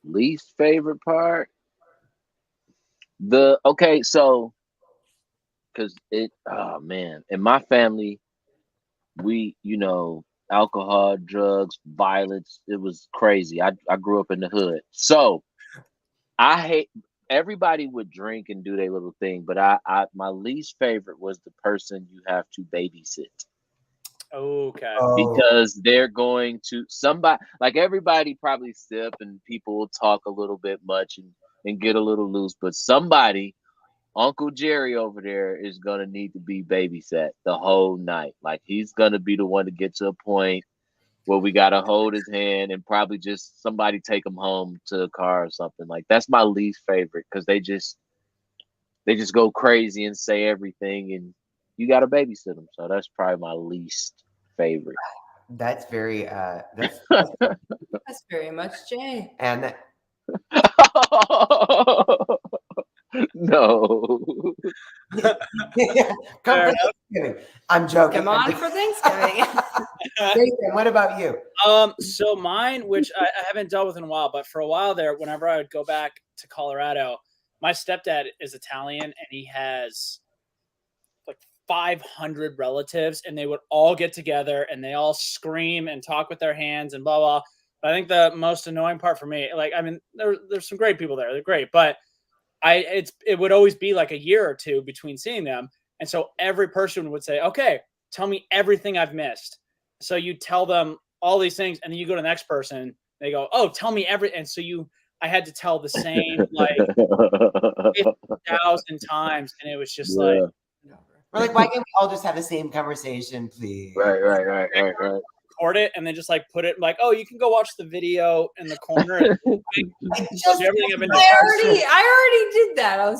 Least favorite part? So because oh man, in my family, we, alcohol, drugs, violence, it was crazy. I grew up in the hood. So I hate everybody would drink and do their little thing, but I my least favorite was the person you have to babysit. Okay. Because they're going to like everybody probably sip and people will talk a little bit much and get a little loose, but somebody, Uncle Jerry over there, is gonna need to be babysat the whole night. Like he's gonna be the one to get to a point where we gotta hold his hand and probably just somebody take him home to the car or something. Like that's my least favorite because they just go crazy and say everything and you gotta babysit them. So that's probably my least favorite. That's very that's That's very much Jay. and that, No. come Fair for Thanksgiving. I'm joking. Come on for Thanksgiving. Nathan, what about you? So mine, which I haven't dealt with in a while, but for a while there, whenever I would go back to Colorado, my stepdad is Italian and he has like 500 relatives and they would all get together and they all scream and talk with their hands and blah, blah. But I think the most annoying part for me, there's some great people there. They're great, but it would always be like a year or two between seeing them. And so every person would say, okay, tell me everything I've missed. So you tell them all these things, and then you go to the next person. They go, "Oh, tell me everything." And so I had to tell the same like 50,000 times, and it was just like, we're like, why can't we all just have the same conversation, please? Right. record it and then just like put it like, "Oh, you can go watch the video in the corner." And everything I've been doing. I already did that. I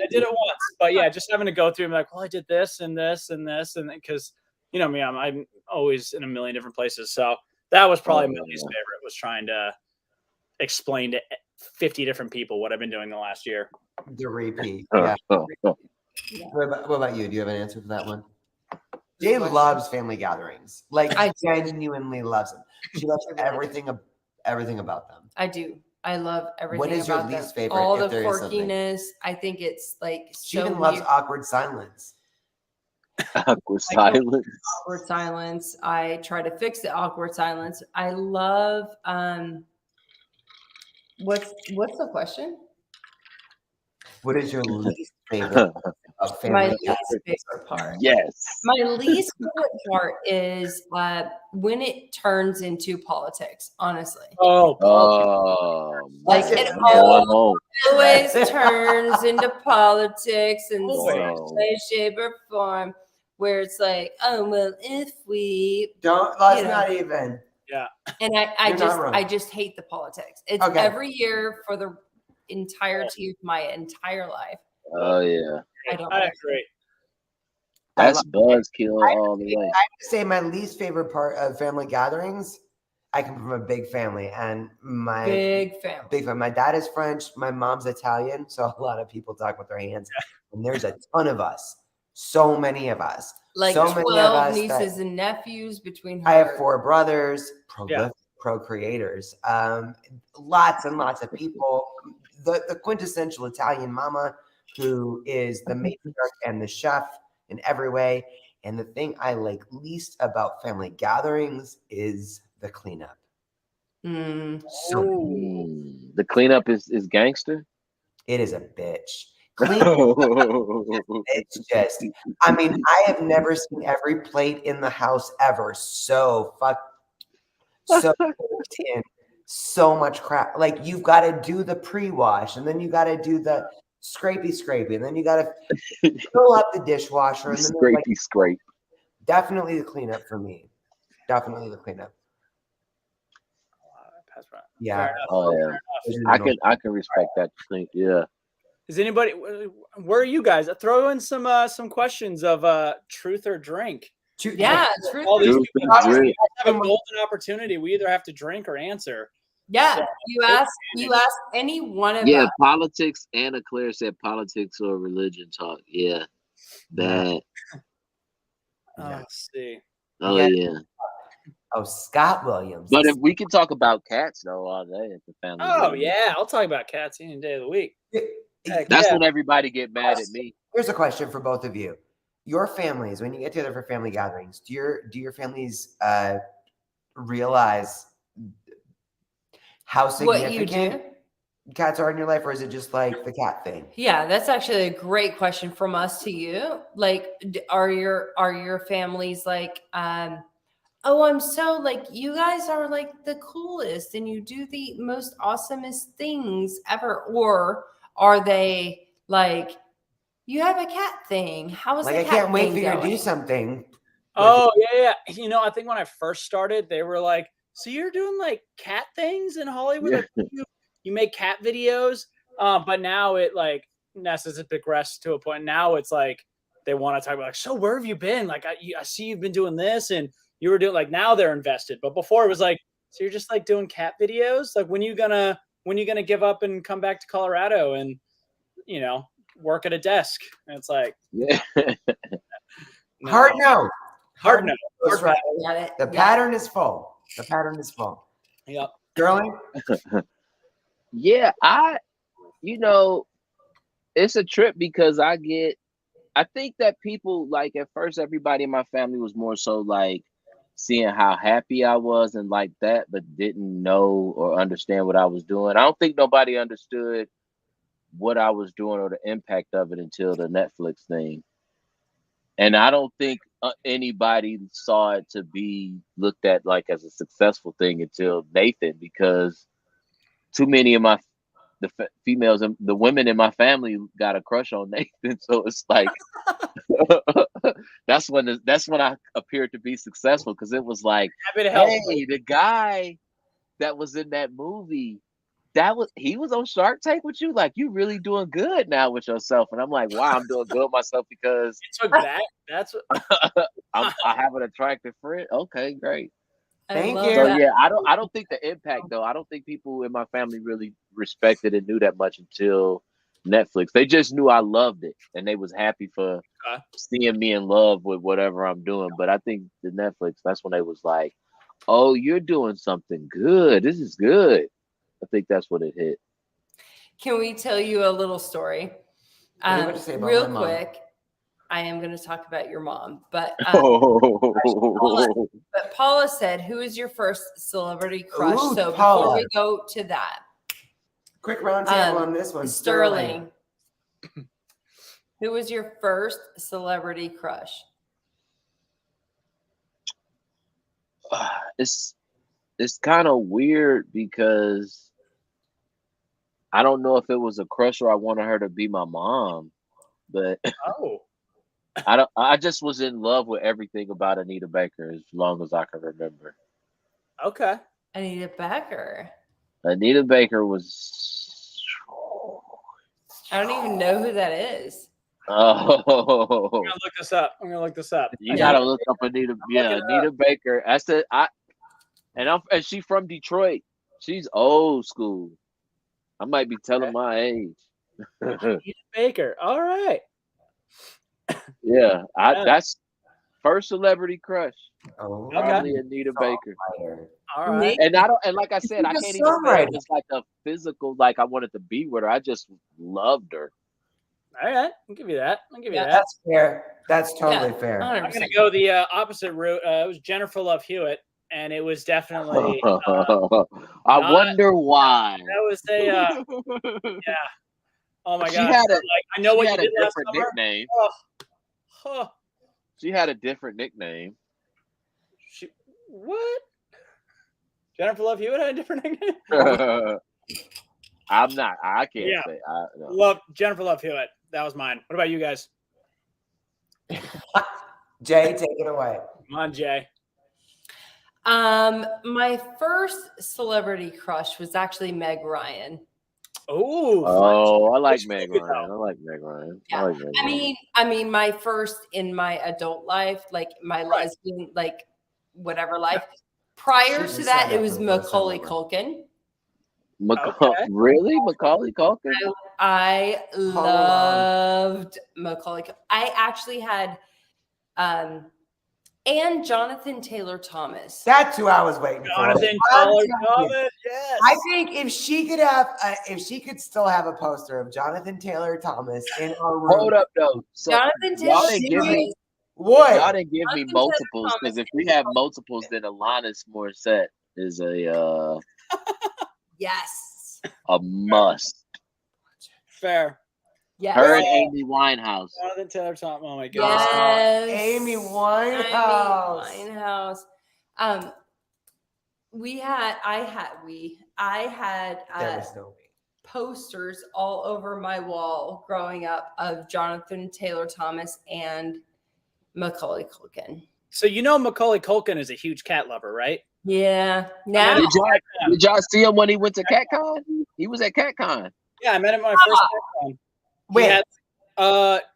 did it once, but yeah, just having to go through and be like, well, I did this and this and this, and because you know me, I'm always in a million different places. So that was probably my least favorite, was trying to explain to 50 different people what I've been doing the last year. The repeat. Yeah. What about you? Do you have an answer for that one? Jay loves family gatherings. Like, I genuinely loves them. She loves everything about them. I do. I love everything. What is about your least them. favorite? All the quirkiness. I think it's like she even loves awkward silence. Awkward silence. Awkward silence. I try to fix the awkward silence. I love. What's the question? What is your least favorite of family? My least favorite part. Yes. My least favorite part is when it turns into politics, honestly. Like it always turns into politics in some way, shape, or form, where it's like, oh well, if we let's not even. Yeah. And I just hate the politics. It's every year for the entirety of my entire life. Oh yeah. I agree. That's buzzkill all the way. I have to say my least favorite part of family gatherings. I come from a big family, and my big family. My dad is French, my mom's Italian, so a lot of people talk with their hands. And there's a ton of us, so many of us, like so 12 nieces and nephews between her. I have 4 brothers, procreators, lots and lots of people. The quintessential Italian mama, who is the matriarch and the chef in every way. And the thing I like least about family gatherings is the cleanup. The cleanup is gangster. It is a bitch. It's just, I mean, I have never seen every plate in the house ever so in so much crap. Like, you've got to do the pre-wash, and then you got to do the scrapey, and then you got to fill up the dishwasher. And then scrape. Definitely the cleanup for me. Definitely the cleanup. Yeah. Oh yeah. I can respect that. Yeah. Is anybody? Where are you guys? Throw in some questions of truth or drink. Yeah, truth. All these people have a golden opportunity. We either have to drink or answer. Yeah, so, you ask any one of us. Politics. Anna Claire said politics or religion talk. Yeah, that. Let's see. Oh yeah. Oh, Scott Williams. But if we can talk about cats though all day at the family. Oh yeah, I'll talk about cats any day of the week. That's when everybody get mad at me. Here's a question for both of you. Your families, when you get together for family gatherings, do your families realize how significant cats are in your life, or is it just like the cat thing? Yeah, that's actually a great question from us to you. Like, are your families like, oh, I'm so like, you guys are like the coolest and you do the most awesomest things ever, or are they like, you have a cat thing? How is like, the cat I can't wait thing for you going? to do something. Oh yeah. You know, I think when I first started, they were like, so you're doing like cat things in Hollywood? Yeah. Like, you make cat videos? But now it like has progressed to a point. Now it's like they want to talk about like, so where have you been? Like, I see you've been doing this, and you were doing like, now they're invested. But before it was like, so you're just like doing cat videos? Like, when you gonna give up and come back to Colorado and, you know, work at a desk? And it's like, Hard no. That's right. The pattern is full. The pattern is full. Yep. Girly? Yeah, it's a trip because I think that people, like, at first everybody in my family was more so like seeing how happy I was and like that, but didn't know or understand what I was doing. I don't think nobody understood what I was doing or the impact of it until the Netflix thing. And I don't think anybody saw it to be looked at like as a successful thing until Nathan, because too many of the females and the women in my family got a crush on Nathan. So it's like that's when I appeared to be successful, because it was like, Happy to help. hey, the guy that was in that movie, he was on Shark Tank with you. Like, you really doing good now with yourself. And I'm like, wow, I'm doing good with myself because You took that. That's what. I have an attractive friend. Okay, great. I Thank love you. So that. yeah, I don't think the impact though. I don't think people in my family really respected and knew that much until Netflix. They just knew I loved it and they was happy for seeing me in love with whatever I'm doing. But I think the Netflix, that's when they was like, oh, you're doing something good. This is good. I think that's what it hit. Can we tell you a little story? What do you have to say about Real my mom? quick. I am going to talk about your mom, but Oh, but Paula said, "Who is your first celebrity crush?" Ooh, So Paula. before we go to that, Quick round table on this one. Sterling. Who was your first celebrity crush? it's kind of weird because I don't know if it was a crush or I wanted her to be my mom, but Oh. I just was in love with everything about Anita Baker as long as I can remember. Okay. Anita Baker. Anita Baker was I don't even know who that is. I'm gonna look this up. You gotta look up Anita. Yeah, Anita Baker. I said and she's from Detroit. She's old school. I might be telling my age. Anita Baker. All right. Yeah, that's first celebrity crush. Oh, Probably Anita Baker. All right. And like I said, I She's a can't even say songwriter. it was like a physical, like I wanted to be with her. I just loved her. All right. I'll give you that. That's fair. That's totally fair. 100%. I'm gonna go the opposite route. It was Jennifer Love Hewitt, and it was definitely. I wonder why. That was a. Yeah. Oh my She god. had I know what a you did last different summer. nickname. Oh. She had a different nickname. What? Jennifer Love Hewitt had a different nickname? I can't Yeah. say. No. Love Jennifer Love Hewitt. That was mine. What about you guys? Jay, take it away. Come on, Jay. My first celebrity crush was actually Meg Ryan. Oh, I like Which Meg movie, Ryan. though? I like Meg Ryan. Yeah. I like Meg Ryan. I mean, my first in my adult life, like my lesbian, like whatever life. Prior She to that, decided it was for the first time Macaulay ever. Culkin. Okay. Really? Macaulay Culkin? I loved Macaulay. I actually had, and Jonathan Taylor Thomas. That's who I was waiting for. Jonathan I'm Taylor telling you. Thomas. Yes. I think if she could still have a poster of Jonathan Taylor Thomas in our room. Hold up, though. So Jonathan y'all Taylor didn't give me What? y'all didn't give me Jonathan Taylor multiples, because Thomas if we have multiples, then Alanis Morissette is a Yes. must. Fair. Yes. Her and Amy Winehouse. Jonathan Taylor Thomas. Oh my god. Yes. Amy Winehouse. Amy Winehouse. I had There was no way. posters all over my wall growing up of Jonathan Taylor Thomas and Macaulay Culkin. So Macaulay Culkin is a huge cat lover, right? Yeah. Now Did y'all see him when he went to CatCon? He was at CatCon. Yeah, I met him at my first CatCon. Wait.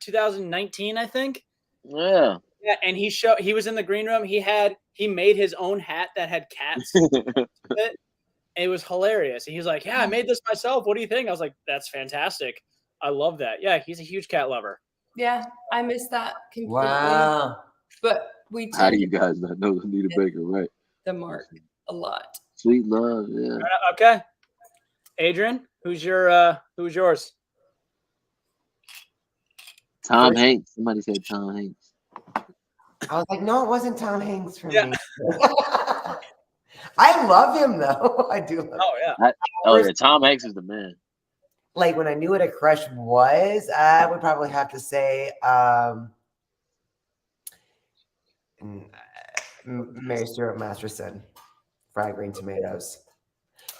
2019, I think. Yeah. Yeah, and he was in the green room. He made his own hat that had cats. It was hilarious. And he was like, "Yeah, I made this myself. What do you think?" I was like, "That's fantastic. I love that." Yeah, he's a huge cat lover. yeah, I missed that completely. Wow. But we How do did you guys not know Anita Baker, right? the mark a lot. Sweet Love, yeah. Okay. Adrian, who's yours? Tom Hanks. Somebody said Tom Hanks. I was like, no, it wasn't Tom Hanks for Yeah. me. I love him though. I do love him. Oh yeah. Oh yeah, Tom Hanks is the man. Like when I knew what a crush was, I would probably have to say Mary Stuart Masterson, fried green tomatoes.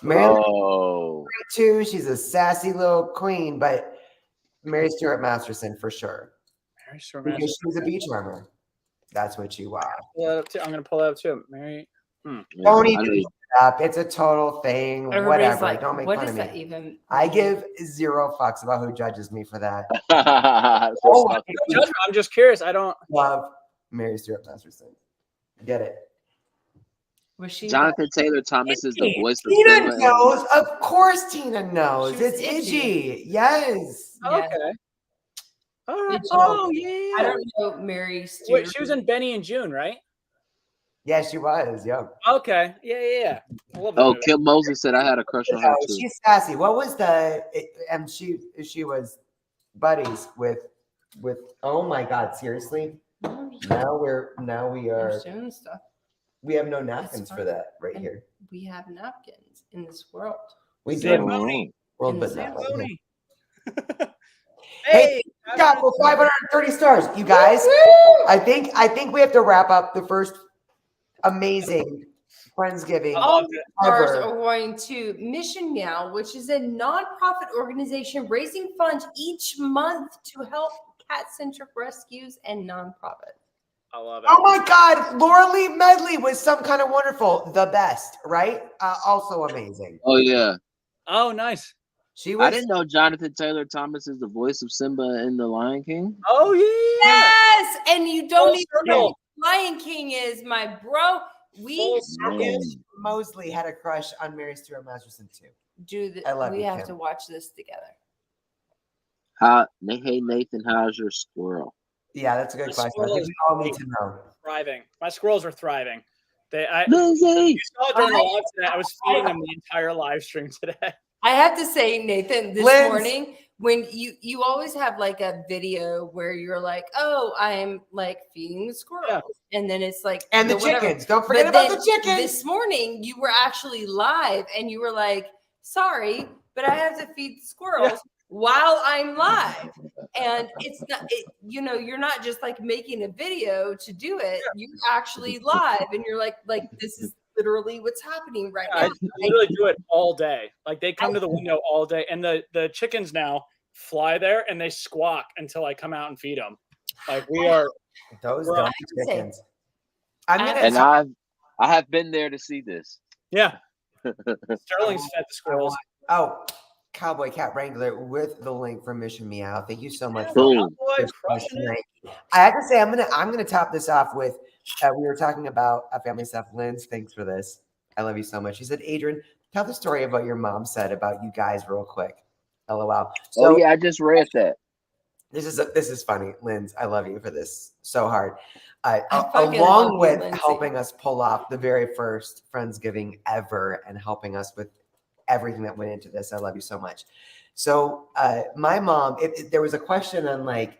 Mary too. She's a sassy little queen, but Mary Stuart Masterson for sure. Mary Stuart Because Masterson. she was a beach warmer. That's what you are. I'm gonna pull that up too. Mary. Don't even look it up. It's a total thing. Everybody's Whatever. like, Don't make what fun does of that me. even? I give 0 fucks about who judges me for that. Oh, I'm just curious. I don't love Mary Stuart Masterson. Get it? Was she? Jonathan Taylor Thomas is the voice of Tina Simba. knows. Of course, Tina knows. She was It's itchy. itchy. Yes. Yeah. Okay. All right. Itchy. Oh I yeah. don't know Mary Stuart. Wait, she was in Benny and June, right? Yeah, she was. Yeah. Okay. Yeah. I love that Oh, movie. Kim Moses said I had a crush on her too. She's sassy. What was and she was buddies with oh my god, seriously? Now we are There's doing stuff. we have no napkins for that right And here. we have napkins in this world. We do Zamboni. world In but the not like Zamboni. Hey, got for 530 stars, you guys. I think we have to wrap up the first amazing Friendsgiving All the stars ever. are going to Mission Meow, which is a nonprofit organization raising funds each month to help cat-centric rescues and nonprofits. I love it. Oh my God, Laura Lee Medley was some kind of wonderful, the best, right? Also amazing. Oh yeah. Oh, nice. She was. I didn't know Jonathan Taylor Thomas is the voice of Simba in The Lion King. Oh yeah. Yes, and you don't Full even circle. know who Lion King is, my bro. We Full Matthew Mosley had a crush on Mary Stuart Masterson too. do the, I love we you, have Kim. to watch this together. Hey Nathan, how's your squirrel? Yeah, that's a good The question. I squirrel think is we all need to know. Thriving. My squirrels are thriving. You Lindsay! saw it during the live today. I was feeding them the entire live stream today. I have to say, Nathan, this Liz. morning, when you always have like a video where you're like, oh, I'm like feeding the squirrels. And then it's like, And the whatever. chickens. Don't forget But about then the chickens. This morning, you were actually live and you were like, sorry, but I have to feed the squirrels while I'm live. And it's not, you're not just like making a video to do it. You're actually live and you're like, this is literally what's happening right I now. literally do it all day. Like they come to the window all day, and the chickens now fly there and they squawk until I come out and feed them. Like we are. Those Well, dumb chickens. I'm gonna. And I have been there to see this. Yeah. Sterling's fed the squirrels. Oh, Cowboy Cat Wrangler with the link from Mission Meow. Thank you so much. Boom. Boy, crushing it. I have to say, I'm gonna top this off with. We were talking about family stuff. Linz, thanks for this. I love you so much. She said, Adrian, tell the story of what your mom said about you guys real quick. LOL. So Oh yeah, I just read that. this is funny, Linz. I love you for this so hard. fucking Along love you, with Lindsay. helping us pull off the very first Friendsgiving ever and helping us with everything that went into this. I love you so much. So my mom, there was a question on like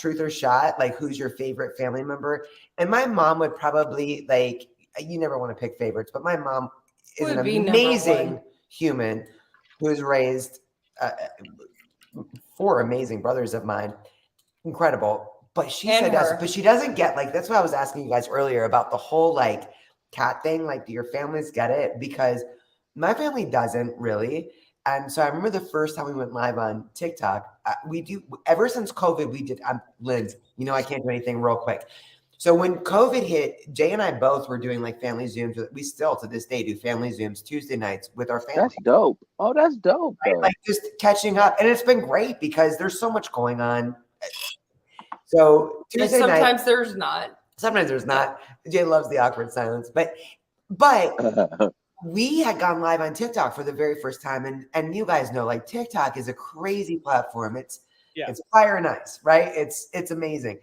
truth or shot, like who's your favorite family member? And my mom would probably like, you never want to pick favorites, but my mom is an Would be number amazing one. human who has raised 4 amazing brothers of mine. Incredible. But she And said, her. but she doesn't get like, that's why I was asking you guys earlier about the whole like cat thing. Like, do your families get it? Because my family doesn't really. And so I remember the first time we went live on TikTok, we do, ever since COVID, we did, Linz, I can't do anything real quick. So when COVID hit, Jay and I both were doing like family Zooms. We still to this day do family Zooms Tuesday nights with our family. That's dope. Oh, that's dope. Right? Though. Like just catching up. And it's been great because there's so much going on. So And Tuesday night, sometimes there's not. sometimes there's not. Jay loves the awkward silence. But we had gone live on TikTok for the very first time. And you guys know, like TikTok is a crazy platform. It's fire and ice, right? It's amazing.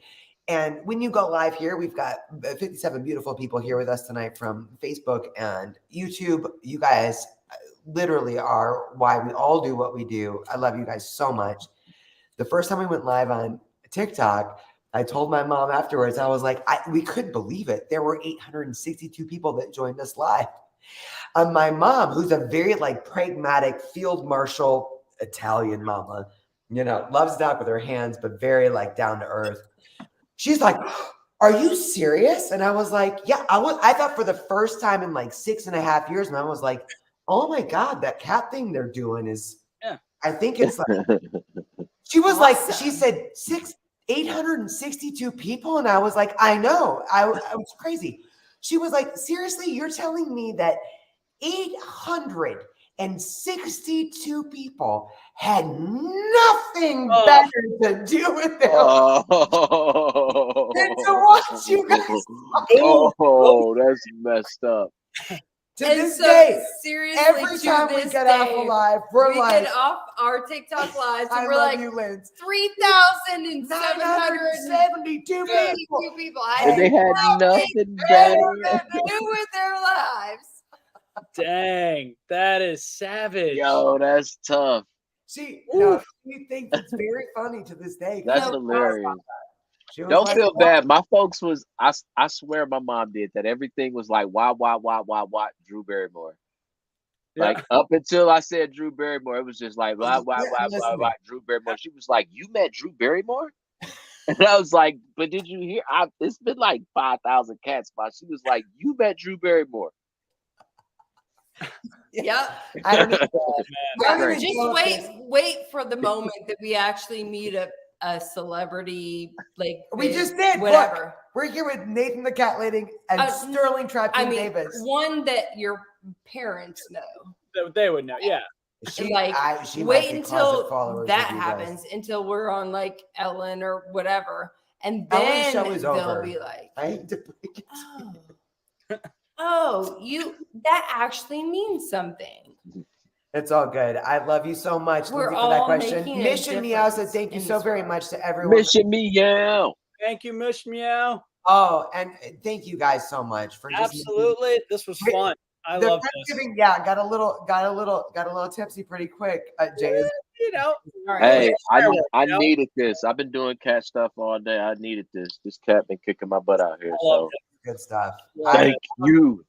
And when you go live here, we've got 57 beautiful people here with us tonight from Facebook and YouTube. You guys literally are why we all do what we do. I love you guys so much. The first time we went live on TikTok, I told my mom afterwards, I was like, we couldn't believe it. There were 862 people that joined us live. My mom, who's a very like pragmatic field marshal Italian mama, loves to talk with her hands, but very like down to earth. She's like, are you serious? And I was like, yeah, I thought for the first time in like 6.5 years, Mom was like, oh my God, that cat thing they're doing is, I think it's like, she was like, she said 862 people. And I was like, I know, I was crazy. She was like, seriously, you're telling me that 862 people had nothing better to do with them than to watch you guys. Oh, that's messed up. To this day, seriously, every time we get off a live, we're like, get off our TikTok lives, and I we're love like, you, Linz. 3,772 people. And they had nothing better. to do with their lives. Dang, that is savage. Yo, that's tough. She thinks it's very funny to this day. That's hilarious. Don't feel bad. My folks was, I swear my mom did that. Everything was like, why, Drew Barrymore. Like up until I said Drew Barrymore, it was just like, why, Drew Barrymore. She was like, you met Drew Barrymore? And I was like, but did you hear? It's been like 5,000 cats. She was like, you met Drew Barrymore. Yeah. I don't even Just wait for the moment that we actually meet a celebrity, like we just did. Whatever. Look, we're here with Nathan the Cat Lady and Sterling TrapKing Davis. One that your parents know. They would know, yeah. She wait until that happens, until we're on like Ellen or whatever, and then they'll be like, I hate to break it. Oh, that actually means something. It's all good. I love you so much. We're Thank you for that all question. making a Mission Meow said thank you so very much to everyone. Mission Meow. Thank you, Mish Meow. Oh, and thank you guys so much for absolutely. This was fun. I love this. Yeah, got a little tipsy pretty quick, Jay. You know. Hey, I needed this. I've been doing cat stuff all day. I needed this. This cat been kicking my butt out here. So good stuff. Thank you.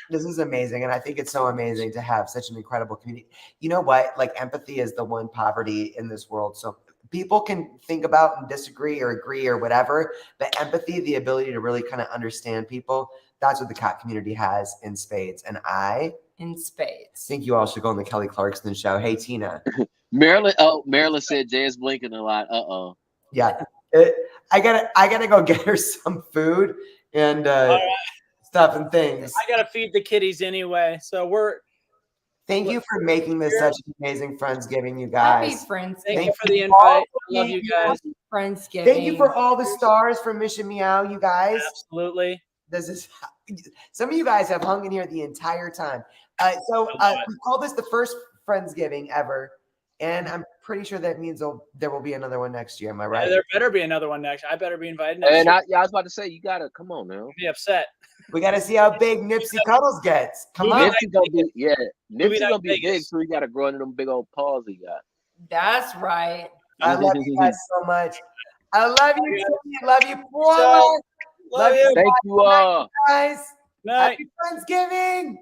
This is amazing, and I think it's so amazing to have such an incredible community. You know what? Like, empathy is the one poverty in this world. So people can think about and disagree or agree or whatever, but empathy, the ability to really kind of understand people, that's what the cat community has in spades. And I think you all should go on the Kelly Clarkson show. Hey, Tina. Marilyn said Jay is blinking a lot. Yeah. I gotta go get her some food and stuff and things. I gotta feed the kitties anyway. So thank you for making this such an amazing Friendsgiving, you guys. Happy Friendsgiving. Thank you for the invite. I love you guys. Friendsgiving. Thank you for all the stars from Mission Meow, you guys. Absolutely. Some of you guys have hung in here the entire time. We call this the first Friendsgiving ever, and I'm pretty sure that means there will be another one next year. Am I right? Yeah, there better be another one next. I better be invited. And I was about to say, you gotta come on now. Be upset. We gotta see how big Nipsey Cuddles gets. Come on. Nipsey gonna be big, so we gotta grow into them big old paws he got. That's right. I love you guys so much. I love you. I love you. Love you. Thank you all. Guys. Night. Happy Friendsgiving.